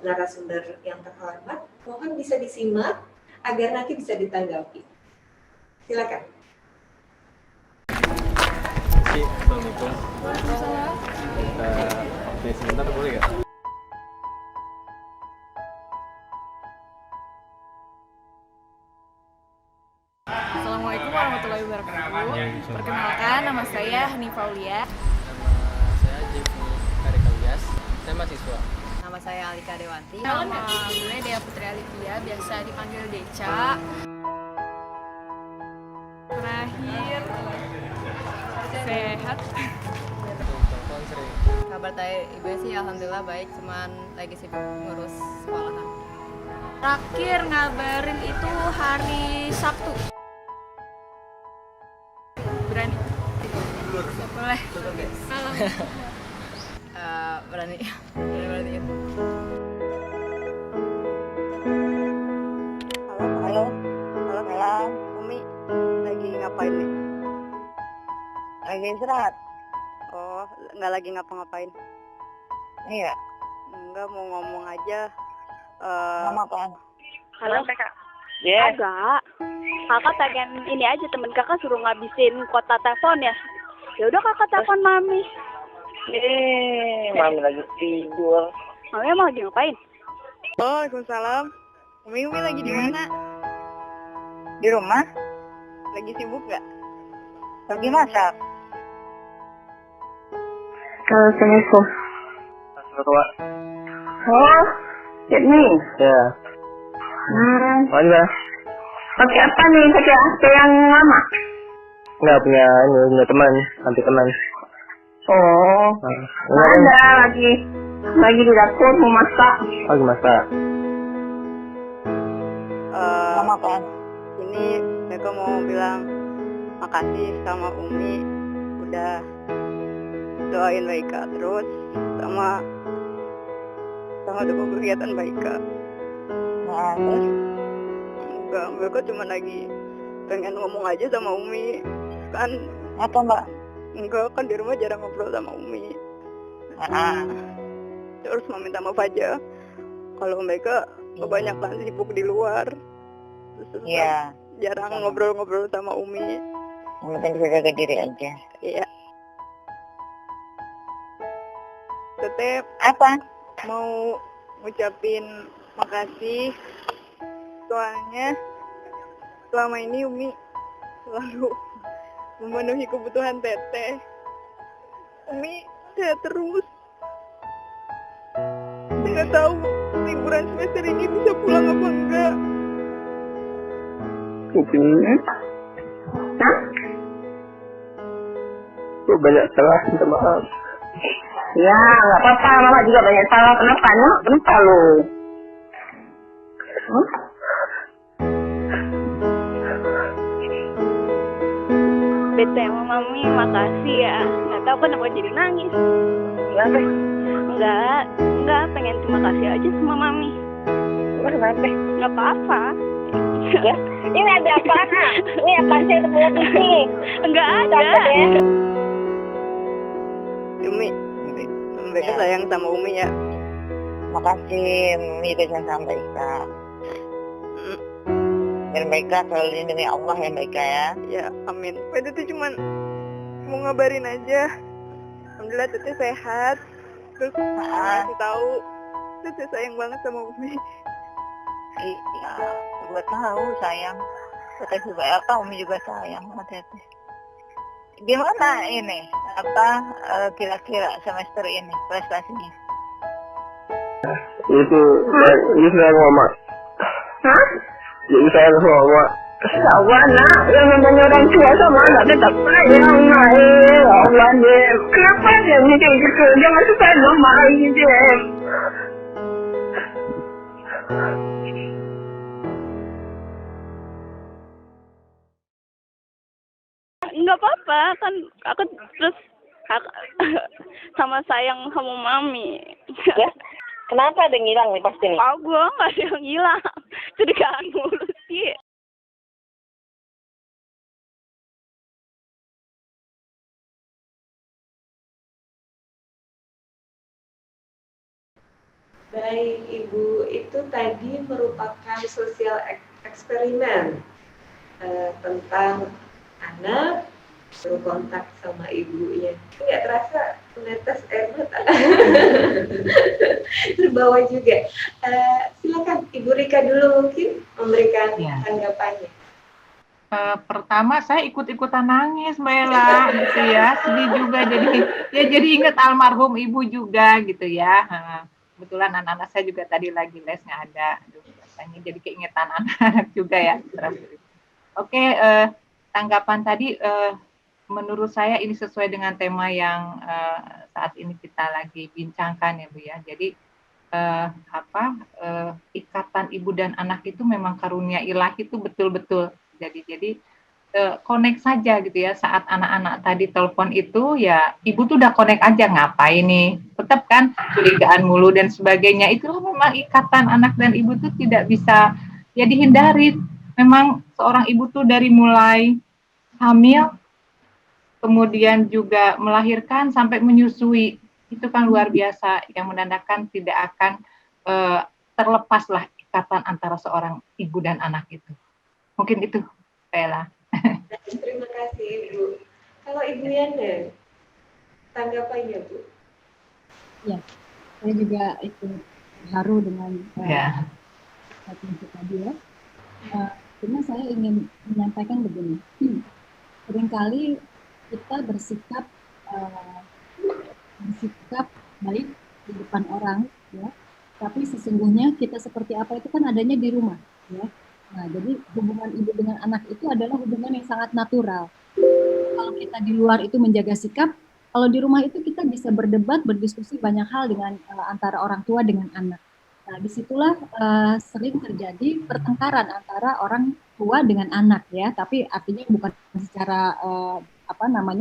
narasumber yang terhormat, mohon bisa disimak agar nanti bisa ditanggapi. Silakan. Assalamualaikum. Oke, sebentar boleh nggak? Assalamualaikum warahmatullahi wabarakatuh. Perkenalkan, nama saya Hanifah Aulia. Nama saya Jeffrey Karikalias, saya mahasiswa. Nama saya Alika Dewanti. Nama gue Dea Putri Alivia, biasa dipanggil Deca. Terakhir, sehat. Telepon sering. Kabar dari ibu sih alhamdulillah baik, cuman lagi sibuk ngurus sekolahan. Terakhir ngabarin itu hari Sabtu. Berani? Boleh. Berani. Halo, Umi, lagi ngapain nih? Lagi istirahat. Oh, nggak lagi ngapa-ngapain? Iya. Enggak, mau ngomong aja. Ngomong apaan? Halo, Kakak. Agak. Kakak pengen ini aja, temen kakak suruh ngabisin kuota telepon ya. Ya udah kakak telepon Mami. Mami lagi tidur. Mami emang lagi ngapain? Oh, Waalaikumsalam. Umi lagi di mana? Di rumah. Lagi sibuk nggak? Lagi masak. Assalamualaikum. Assalamualaikum. Oh, ini. Ya. Mana? Pakai apa nih? Pakai HP yang lama? Nggak punya teman, nanti teman. Oh, ada lagi di dapur mau masak. Lagi masak. Mama apaan? Ini mereka mau bilang makasih sama Umi udah doain Baika terus sama dukung kegiatan Baika. Nah, terus? Enggak, mereka cuma lagi pengen ngomong aja sama Umi. Kan apa Mbak? Enggak, kan di rumah jarang ngobrol sama Umi. Terus mau minta maaf aja kalau mereka kebanyakan sibuk di luar. Terus jarang ngobrol-ngobrol sama Umi. Yang penting bisa jaga diri aja. Iya. Tetep apa? Mau ngucapin makasih. Soalnya selama ini Umi selalu memenuhi kebutuhan Teteh. Umi sehat terus. Saya nggak tahu liburan semester ini bisa pulang apa enggak. Hah? Tuh banyak salah, minta maaf. Ya, nggak apa-apa. Mama juga banyak salah. Kenapa? Kenapa lu? Bete sama Mami, makasih ya. Nggak tahu kenapa jadi nangis. Enggak, pengen terima kasih aja sama Mami. Kenapa? Nggak apa-apa. Ini ada apa? Ini apa sih sebelah sini? Enggak ada. Umi, mereka sayang sama Umi ya. Makasih Mimi sudah sampaikan. Dan mereka selalu dilindungi Allah ya mereka ya. Ya, amin. Pak Tete cuman mau ngabarin aja. Alhamdulillah Tete sehat. Terus kasih tahu Tete sayang banget sama Umi. Iya, gue tahu sayang. Tete juga apa, Umi juga sayang sama Tete. Gimana ini? Kira-kira semester ini prestasinya? Itu saya ngomong. Hah? Jadi saya ngomong. Sabar nak, yang namanya orang tua sama anak tetap sayang nak. Allah dia, kenapa dia mikir gitu? Jangan suka marah gitu. Nggak apa-apa, kan aku terus sama sayang sama mami. Ya? Kenapa ada yang hilang nih pasti nih? Oh, gue nggak ada yang hilang. Curigaan mulu sih. Baik, Ibu, itu tadi merupakan sosial eksperimen tentang anak suruh kontak sama ibunya. Nggak terasa menetes air mata. Terbawa juga. Silakan Ibu Rika dulu mungkin memberikan tanggapannya. Pertama saya ikut-ikutan nangis Mbak Ella gitu ya, sedih juga jadi ingat almarhum ibu juga gitu ya. Kebetulan anak-anak saya juga tadi lagi les nggak ada, rasanya jadi keingetan anak-anak juga ya. Oke, tanggapan tadi menurut saya ini sesuai dengan tema yang saat ini kita lagi bincangkan ya Bu ya. Jadi ikatan ibu dan anak itu memang karunia ilahi itu betul-betul. Jadi connect saja gitu ya, saat anak-anak tadi telepon itu ya ibu tuh udah connect aja, ngapain nih, tetap kan curigaan mulu dan sebagainya. Itulah memang ikatan anak dan ibu tuh tidak bisa ya dihindari. Memang seorang ibu tuh dari mulai hamil kemudian juga melahirkan sampai menyusui itu kan luar biasa, yang menandakan tidak akan terlepaslah ikatan antara seorang ibu dan anak itu. Mungkin itu, Bella. Terima kasih, Ibu. Kalau Ibu Yana, tanggapannya, Bu? Ya, saya juga ikut haru dengan itu tadi ya. Cuma saya ingin menyampaikan begini. Seringkali kita bersikap baik di depan orang, ya. Tapi sesungguhnya kita seperti apa itu kan adanya di rumah, ya. Nah, jadi hubungan ibu dengan anak itu adalah hubungan yang sangat natural. Kalau kita di luar itu menjaga sikap, kalau di rumah itu kita bisa berdebat, berdiskusi banyak hal dengan antara orang tua dengan anak. Nah, disitulah sering terjadi pertengkaran antara orang tua dengan anak ya, tapi artinya bukan secara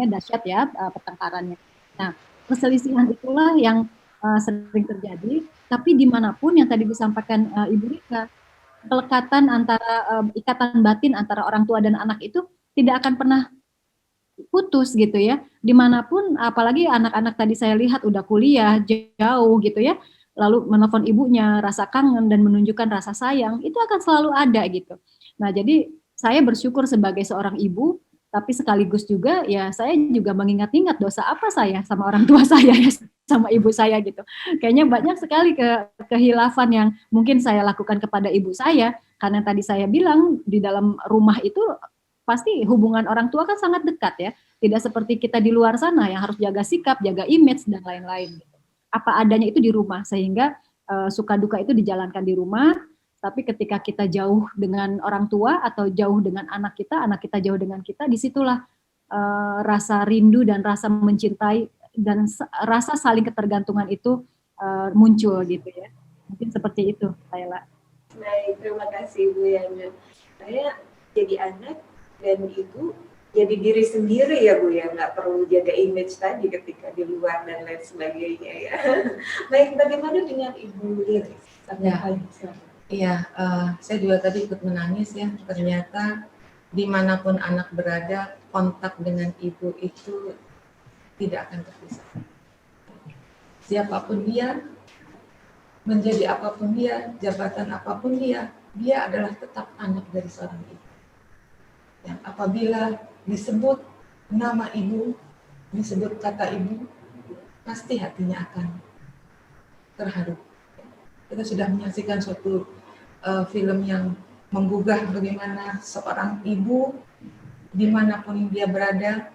dahsyat ya pertengkarannya. Nah, perselisihan itulah yang sering terjadi, tapi dimanapun yang tadi disampaikan Ibu Rika, kelekatan antara ikatan batin antara orang tua dan anak itu tidak akan pernah putus gitu ya. Dimanapun, apalagi anak-anak tadi saya lihat udah kuliah jauh gitu ya, lalu menelpon ibunya, rasa kangen dan menunjukkan rasa sayang, itu akan selalu ada gitu. Nah, jadi saya bersyukur sebagai seorang ibu, tapi sekaligus juga ya saya juga mengingat-ingat dosa apa saya sama orang tua saya ya, sama ibu saya gitu. Kayaknya banyak sekali kehilafan yang mungkin saya lakukan kepada ibu saya, karena tadi saya bilang di dalam rumah itu pasti hubungan orang tua kan sangat dekat ya. Tidak seperti kita di luar sana yang harus jaga sikap, jaga image dan lain-lain gitu. Apa adanya itu di rumah, sehingga suka duka itu dijalankan di rumah. Tapi ketika kita jauh dengan orang tua atau jauh dengan anak kita jauh dengan kita, disitulah rasa rindu dan rasa mencintai dan rasa saling ketergantungan itu muncul gitu ya. Mungkin seperti itu, Kayla. Baik, terima kasih Bu Yana. Saya jadi anak dan ibu jadi diri sendiri ya Bu ya, nggak perlu jaga image tadi ketika di luar dan lain sebagainya ya. Baik, bagaimana dengan Ibu Liris? Iya, saya juga tadi ikut menangis ya. Ternyata dimanapun anak berada, kontak dengan ibu itu tidak akan terpisah. Siapapun dia, menjadi apapun dia, jabatan apapun dia adalah tetap anak dari seorang ibu. Yang apabila disebut nama ibu, disebut kata ibu, pasti hatinya akan terharu. Kita sudah menyaksikan suatu film yang menggugah bagaimana seorang ibu dimanapun dia berada,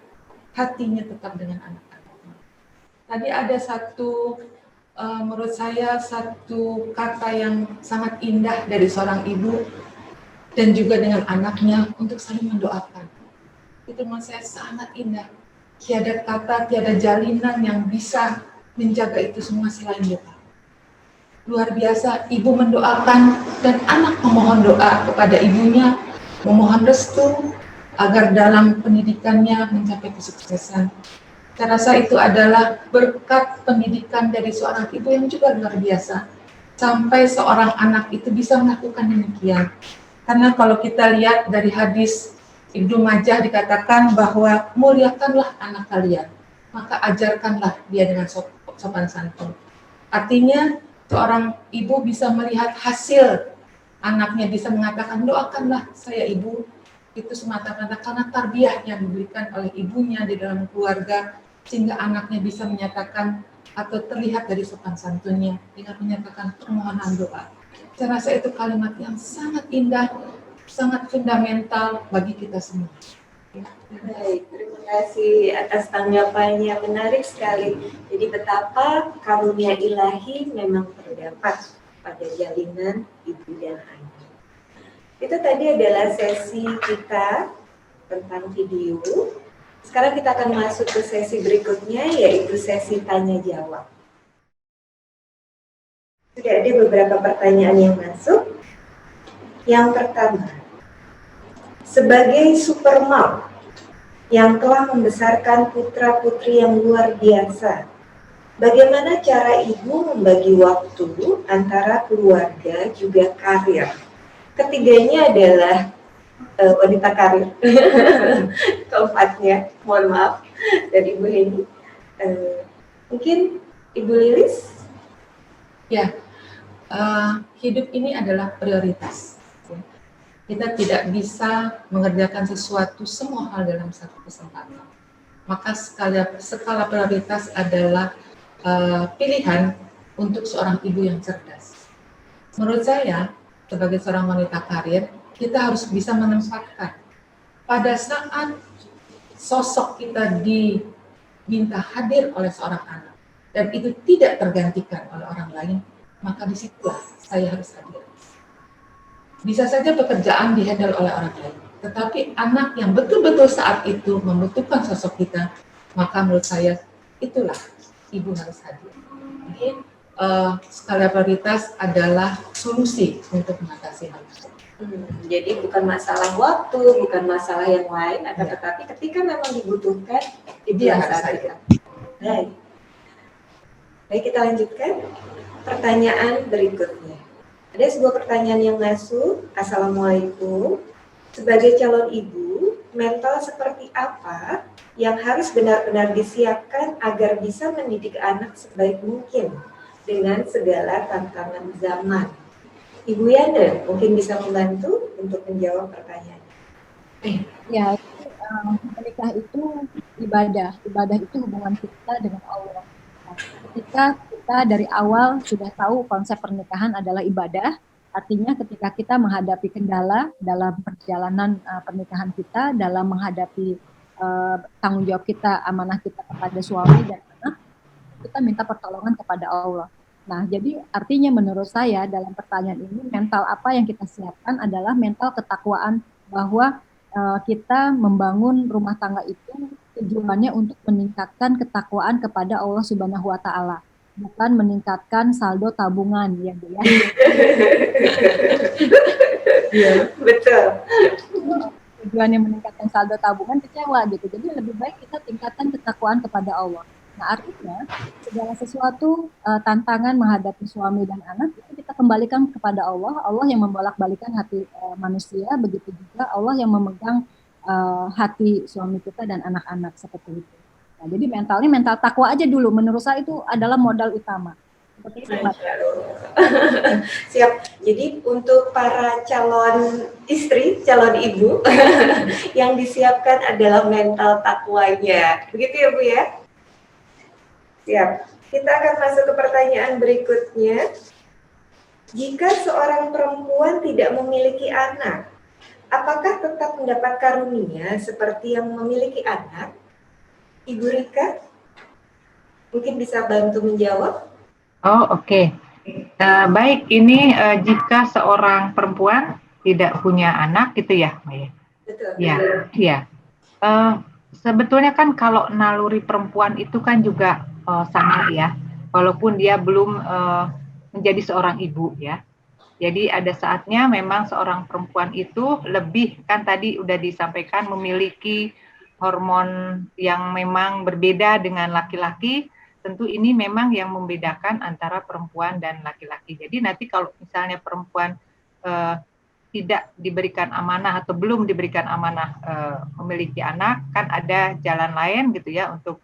hatinya tetap dengan anak-anaknya. Tadi ada satu, menurut saya satu kata yang sangat indah dari seorang ibu dan juga dengan anaknya untuk saling mendoakan. Itu menurut saya sangat indah. Tiada kata, tiada jalinan yang bisa menjaga itu semua selain doa. Luar biasa, ibu mendoakan dan anak memohon doa kepada ibunya, memohon restu agar dalam pendidikannya mencapai kesuksesan. Saya rasa itu adalah berkat pendidikan dari seorang ibu yang juga luar biasa. Sampai seorang anak itu bisa melakukan demikian. Karena kalau kita lihat dari hadis Ibnu Majah dikatakan bahwa muliakanlah anak kalian, maka ajarkanlah dia dengan sopan santun. Artinya seorang ibu bisa melihat hasil anaknya, bisa mengatakan doakanlah saya ibu, itu semata-mata karena tarbiyah yang diberikan oleh ibunya di dalam keluarga, sehingga anaknya bisa menyatakan atau terlihat dari sopan santunnya dengan menyatakan permohonan doa. Saya rasa itu kalimat yang sangat indah, sangat fundamental bagi kita semua. Baik, terima kasih atas tanggapannya, menarik sekali. Jadi betapa karunia ilahi memang terdapat pada jalinan ibu dan anak. Itu tadi adalah sesi kita tentang video. Sekarang kita akan masuk ke sesi berikutnya, yaitu sesi tanya jawab. Sudah ada beberapa pertanyaan yang masuk. Yang pertama, sebagai supermom yang telah membesarkan putra-putri yang luar biasa, bagaimana cara ibu membagi waktu antara keluarga juga karir? Ketiganya adalah wanita karir. Keempatnya, mohon maaf, dari Ibu Heni. Mungkin Ibu Lilis? Ya, hidup ini adalah prioritas. Kita tidak bisa mengerjakan sesuatu semua hal dalam satu kesempatan. Maka skala prioritas adalah pilihan untuk seorang ibu yang cerdas. Menurut saya, sebagai seorang wanita karir, kita harus bisa menempatkan pada saat sosok kita diminta hadir oleh seorang anak dan itu tidak tergantikan oleh orang lain, maka disitulah saya harus hadir. Bisa saja pekerjaan dihandle oleh orang lain, tetapi anak yang betul-betul saat itu membutuhkan sosok kita, maka menurut saya itulah ibu harus hadir. Jadi skala prioritas adalah solusi untuk mengatasi hal itu. Jadi bukan masalah waktu, bukan masalah yang lain, akan tetapi ketika memang dibutuhkan, ibu harus hadir. Baik. Baik, kita lanjutkan pertanyaan berikutnya. Ada sebuah pertanyaan yang masuk. Assalamualaikum. Sebagai calon ibu, mental seperti apa yang harus benar-benar disiapkan agar bisa mendidik anak sebaik mungkin dengan segala tantangan zaman? Ibu Yana mungkin bisa membantu untuk menjawab pertanyaan. Ya, menikah itu ibadah. Ibadah itu hubungan kita dengan Allah. Ketika kita dari awal sudah tahu konsep pernikahan adalah ibadah, artinya ketika kita menghadapi kendala dalam perjalanan pernikahan kita, dalam menghadapi tanggung jawab kita, amanah kita kepada suami dan anak, kita minta pertolongan kepada Allah. Nah, jadi artinya menurut saya dalam pertanyaan ini, mental apa yang kita siapkan adalah mental ketakwaan bahwa kita membangun rumah tangga itu tujuannya untuk meningkatkan ketakwaan kepada Allah Subhanahu wa Ta'ala, bukan meningkatkan saldo tabungan ya, Bu ya. Iya, betul. Tujuannya meningkatkan saldo tabungan kecewa gitu. Jadi lebih baik kita tingkatkan ketakwaan kepada Allah. Nah, artinya segala sesuatu tantangan menghadapi suami dan anak itu kita kembalikan kepada Allah. Allah yang membolak-balikan hati manusia, begitu juga Allah yang memegang hati suami kita dan anak-anak seperti itu. Nah, jadi mentalnya mental takwa aja dulu. Menurut saya itu adalah modal utama. Seperti itu, Mbak. Siap. Jadi untuk para calon istri, calon ibu yang disiapkan adalah mental takwanya. Begitu ya Bu ya? Siap. Kita akan masuk ke pertanyaan berikutnya. Jika seorang perempuan tidak memiliki anak, apakah tetap mendapat karunia seperti yang memiliki anak? Ibu Rika, mungkin bisa bantu menjawab? Oh, oke. Baik, ini jika seorang perempuan tidak punya anak gitu ya, Mbak ya? Betul. Ya, ya. Sebetulnya kan kalau naluri perempuan itu kan juga sama ya, walaupun dia belum menjadi seorang ibu ya. Jadi ada saatnya memang seorang perempuan itu lebih, kan tadi udah disampaikan, memiliki hormon yang memang berbeda dengan laki-laki. Tentu ini memang yang membedakan antara perempuan dan laki-laki. Jadi nanti kalau misalnya perempuan tidak diberikan amanah atau belum diberikan amanah memiliki anak, kan ada jalan lain gitu ya untuk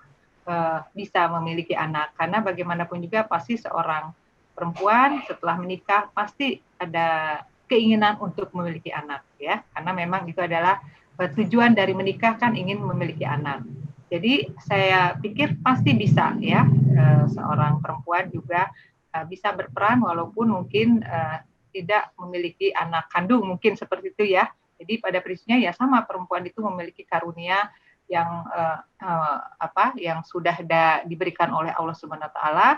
bisa memiliki anak. Karena bagaimanapun juga pasti seorang perempuan setelah menikah pasti ada keinginan untuk memiliki anak ya. Karena memang itu adalah tujuan dari menikah, kan ingin memiliki anak. Jadi saya pikir pasti bisa ya, seorang perempuan juga bisa berperan walaupun mungkin tidak memiliki anak kandung, mungkin seperti itu ya. Jadi pada prinsipnya ya sama, perempuan itu memiliki karunia yang yang sudah diberikan oleh Allah Subhanahu wa taala,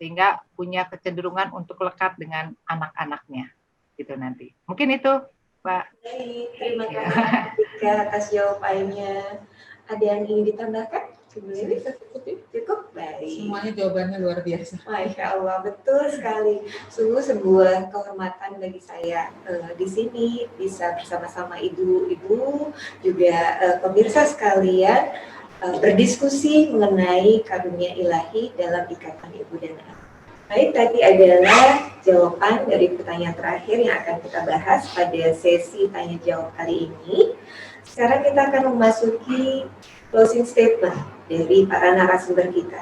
sehingga punya kecenderungan untuk lekat dengan anak-anaknya gitu nanti. Mungkin itu, Mbak. Baik, terima kasih atas jawabannya. Ada yang ingin ditambahkan? Cukup? Baik. Semuanya jawabannya luar biasa. Masya Allah, betul sekali. Sungguh sebuah kehormatan bagi saya di sini bisa bersama-sama ibu-ibu, juga pemirsa sekalian, berdiskusi mengenai karunia ilahi dalam ikatan ibu dan anak. Baik, tadi adalah jawaban dari pertanyaan terakhir yang akan kita bahas pada sesi tanya jawab kali ini. Sekarang kita akan memasuki closing statement dari para narasumber kita.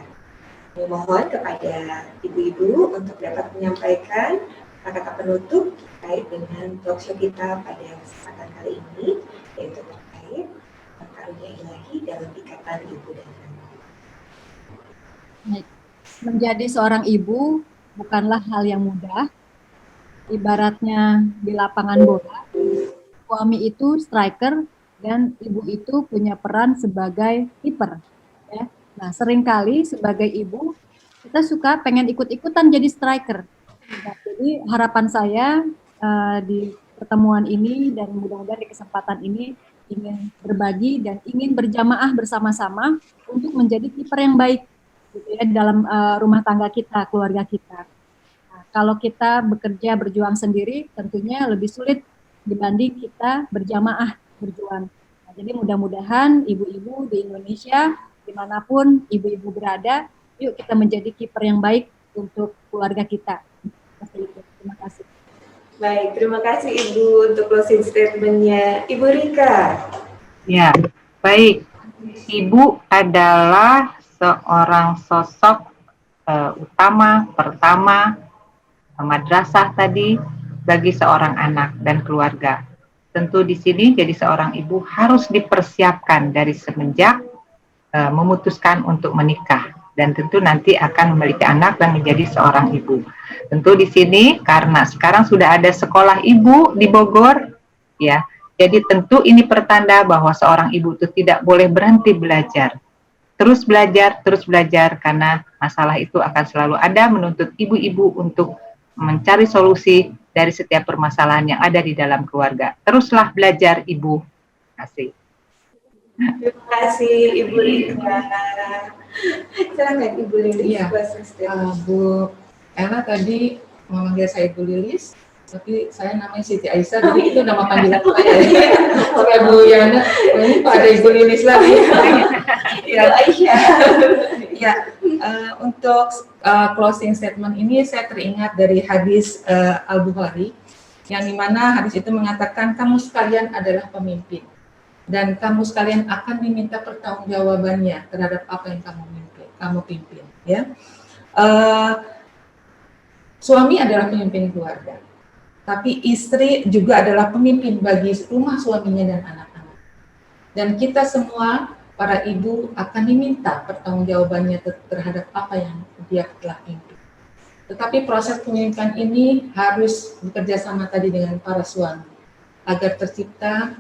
Mohon kepada ibu-ibu untuk dapat menyampaikan kata-kata penutup terkait dengan talkshow kita pada kesempatan kali ini, yaitu terkait karunia ilahi dalam ikatan ibu dan anak. Menjadi seorang ibu bukanlah hal yang mudah. Ibaratnya di lapangan bola, suami itu striker dan ibu itu punya peran sebagai kiper. Ya. Nah, seringkali sebagai ibu kita suka pengen ikut-ikutan jadi striker. Nah, jadi harapan saya di pertemuan ini dan mudah-mudahan di kesempatan ini ingin berbagi dan ingin berjamaah bersama-sama untuk menjadi kiper yang baik gitu ya, dalam rumah tangga kita, keluarga kita. Nah, kalau kita bekerja berjuang sendiri tentunya lebih sulit dibanding kita berjamaah berjuang. Nah, jadi mudah-mudahan ibu-ibu di Indonesia dimanapun ibu-ibu berada, yuk kita menjadi kiper yang baik untuk keluarga kita. Terima kasih. Baik, terima kasih Ibu untuk closing statement-nya. Ibu Rika. Ya, baik. Ibu adalah seorang sosok utama, pertama, madrasah tadi bagi seorang anak dan keluarga. Tentu di sini jadi seorang ibu harus dipersiapkan dari semenjak memutuskan untuk menikah dan tentu nanti akan memiliki anak dan menjadi seorang ibu. Tentu di sini karena sekarang sudah ada sekolah ibu di Bogor, ya. Jadi tentu ini pertanda bahwa seorang ibu itu tidak boleh berhenti belajar. Terus belajar karena masalah itu akan selalu ada menuntut ibu-ibu untuk mencari solusi dari setiap permasalahan yang ada di dalam keluarga. Teruslah belajar ibu. Terima kasih. Terima kasih Ibu Rika. Silakan Ibu Lilis. Iya, Bu Ella tadi memanggil saya Ibu Lilis, tapi saya namanya Siti Aisyah, jadi itu nama panggilan saya. Supaya Bu Yana, ini Pak ada Ibu Lilis lagi. Ibu Aisyah. Ya, untuk closing statement ini saya teringat dari hadis Al-Bukhari, yang dimana hadis itu mengatakan kamu sekalian adalah pemimpin dan kamu sekalian akan diminta pertanggungjawabannya terhadap apa yang kamu pimpin. Ya, Suami adalah pemimpin keluarga, tapi istri juga adalah pemimpin bagi rumah suaminya dan anak-anak. Dan kita semua, para ibu, akan diminta pertanggungjawabannya terhadap apa yang dia telah pimpin. Tetapi proses pemimpinan ini harus bekerja sama tadi dengan para suami, agar tercipta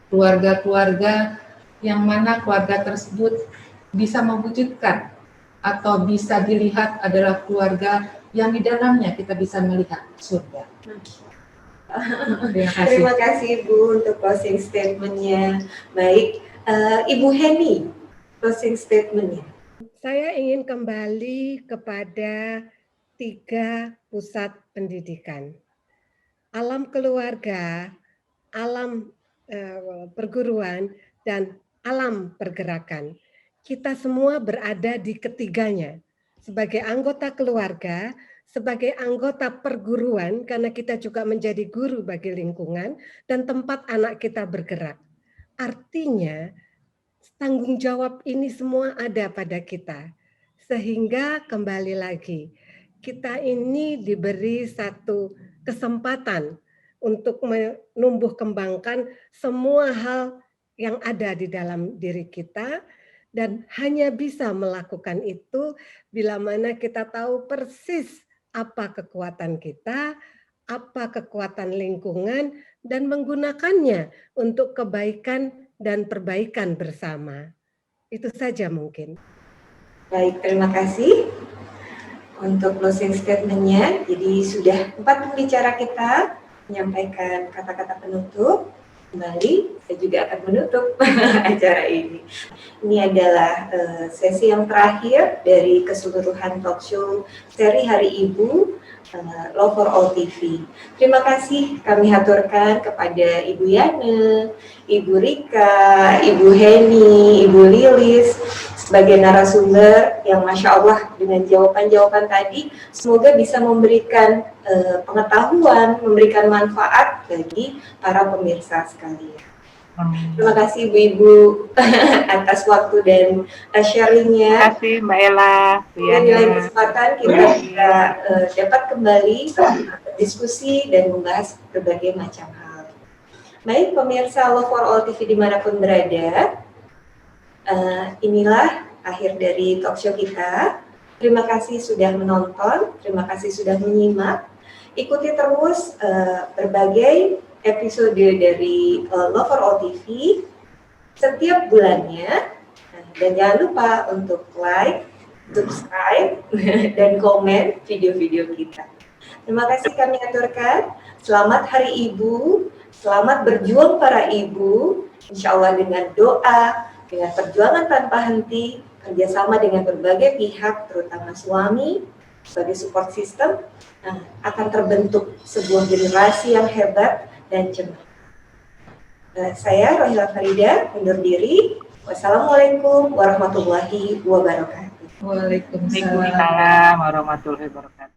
keluarga-keluarga yang mana keluarga tersebut bisa mewujudkan atau bisa dilihat adalah keluarga yang di dalamnya kita bisa melihat surga. Terima kasih Ibu untuk closing statement-nya. Baik, Ibu Heni, closing statement-nya. Saya ingin kembali kepada 3 pusat pendidikan. Alam keluarga, alam perguruan, dan alam pergerakan. Kita semua berada di ketiganya. Sebagai anggota keluarga, sebagai anggota perguruan, karena kita juga menjadi guru bagi lingkungan, dan tempat anak kita bergerak. Artinya, tanggung jawab ini semua ada pada kita. Sehingga kembali lagi, kita ini diberi satu kesempatan untuk menumbuh kembangkan semua hal yang ada di dalam diri kita, dan hanya bisa melakukan itu bila mana kita tahu persis apa kekuatan kita, apa kekuatan lingkungan, dan menggunakannya untuk kebaikan dan perbaikan bersama. Itu saja mungkin. Baik, terima kasih untuk closing statement-nya. Jadi sudah 4 pembicara kita menyampaikan kata-kata penutup. Kembali, saya juga akan menutup acara ini. Ini adalah sesi yang terakhir dari keseluruhan talk show seri Hari Ibu Love for All TV. Terima kasih kami haturkan kepada Ibu Yana, Ibu Rika, Ibu Heni, Ibu Lilis sebagai narasumber yang Masya Allah dengan jawaban-jawaban tadi semoga bisa memberikan pengetahuan, memberikan manfaat bagi para pemirsa sekalian. Terima kasih Ibu-Ibu atas waktu dan sharingnya. Terima kasih Mbak Ella. Dan di lain kesempatan kita bisa dapat kembali diskusi dan membahas berbagai macam hal. Baik pemirsa Love for All TV dimanapun berada, inilah akhir dari talk show kita. Terima kasih sudah menonton, terima kasih sudah menyimak. Ikuti terus berbagai episode dari Love for All TV setiap bulannya, dan jangan lupa untuk like, subscribe, dan komen video-video kita. Terima kasih kami aturkan. Selamat Hari Ibu, selamat berjuang para ibu. Insya Allah dengan doa, dengan perjuangan tanpa henti, kerjasama dengan berbagai pihak, terutama suami sebagai support system, akan terbentuk sebuah generasi yang hebat dan cermat. Saya Rohila Farida undur diri. Wassalamualaikum warahmatullahi wabarakatuh. Waalaikumsalam Waalaikumsalam warahmatullahi wabarakatuh.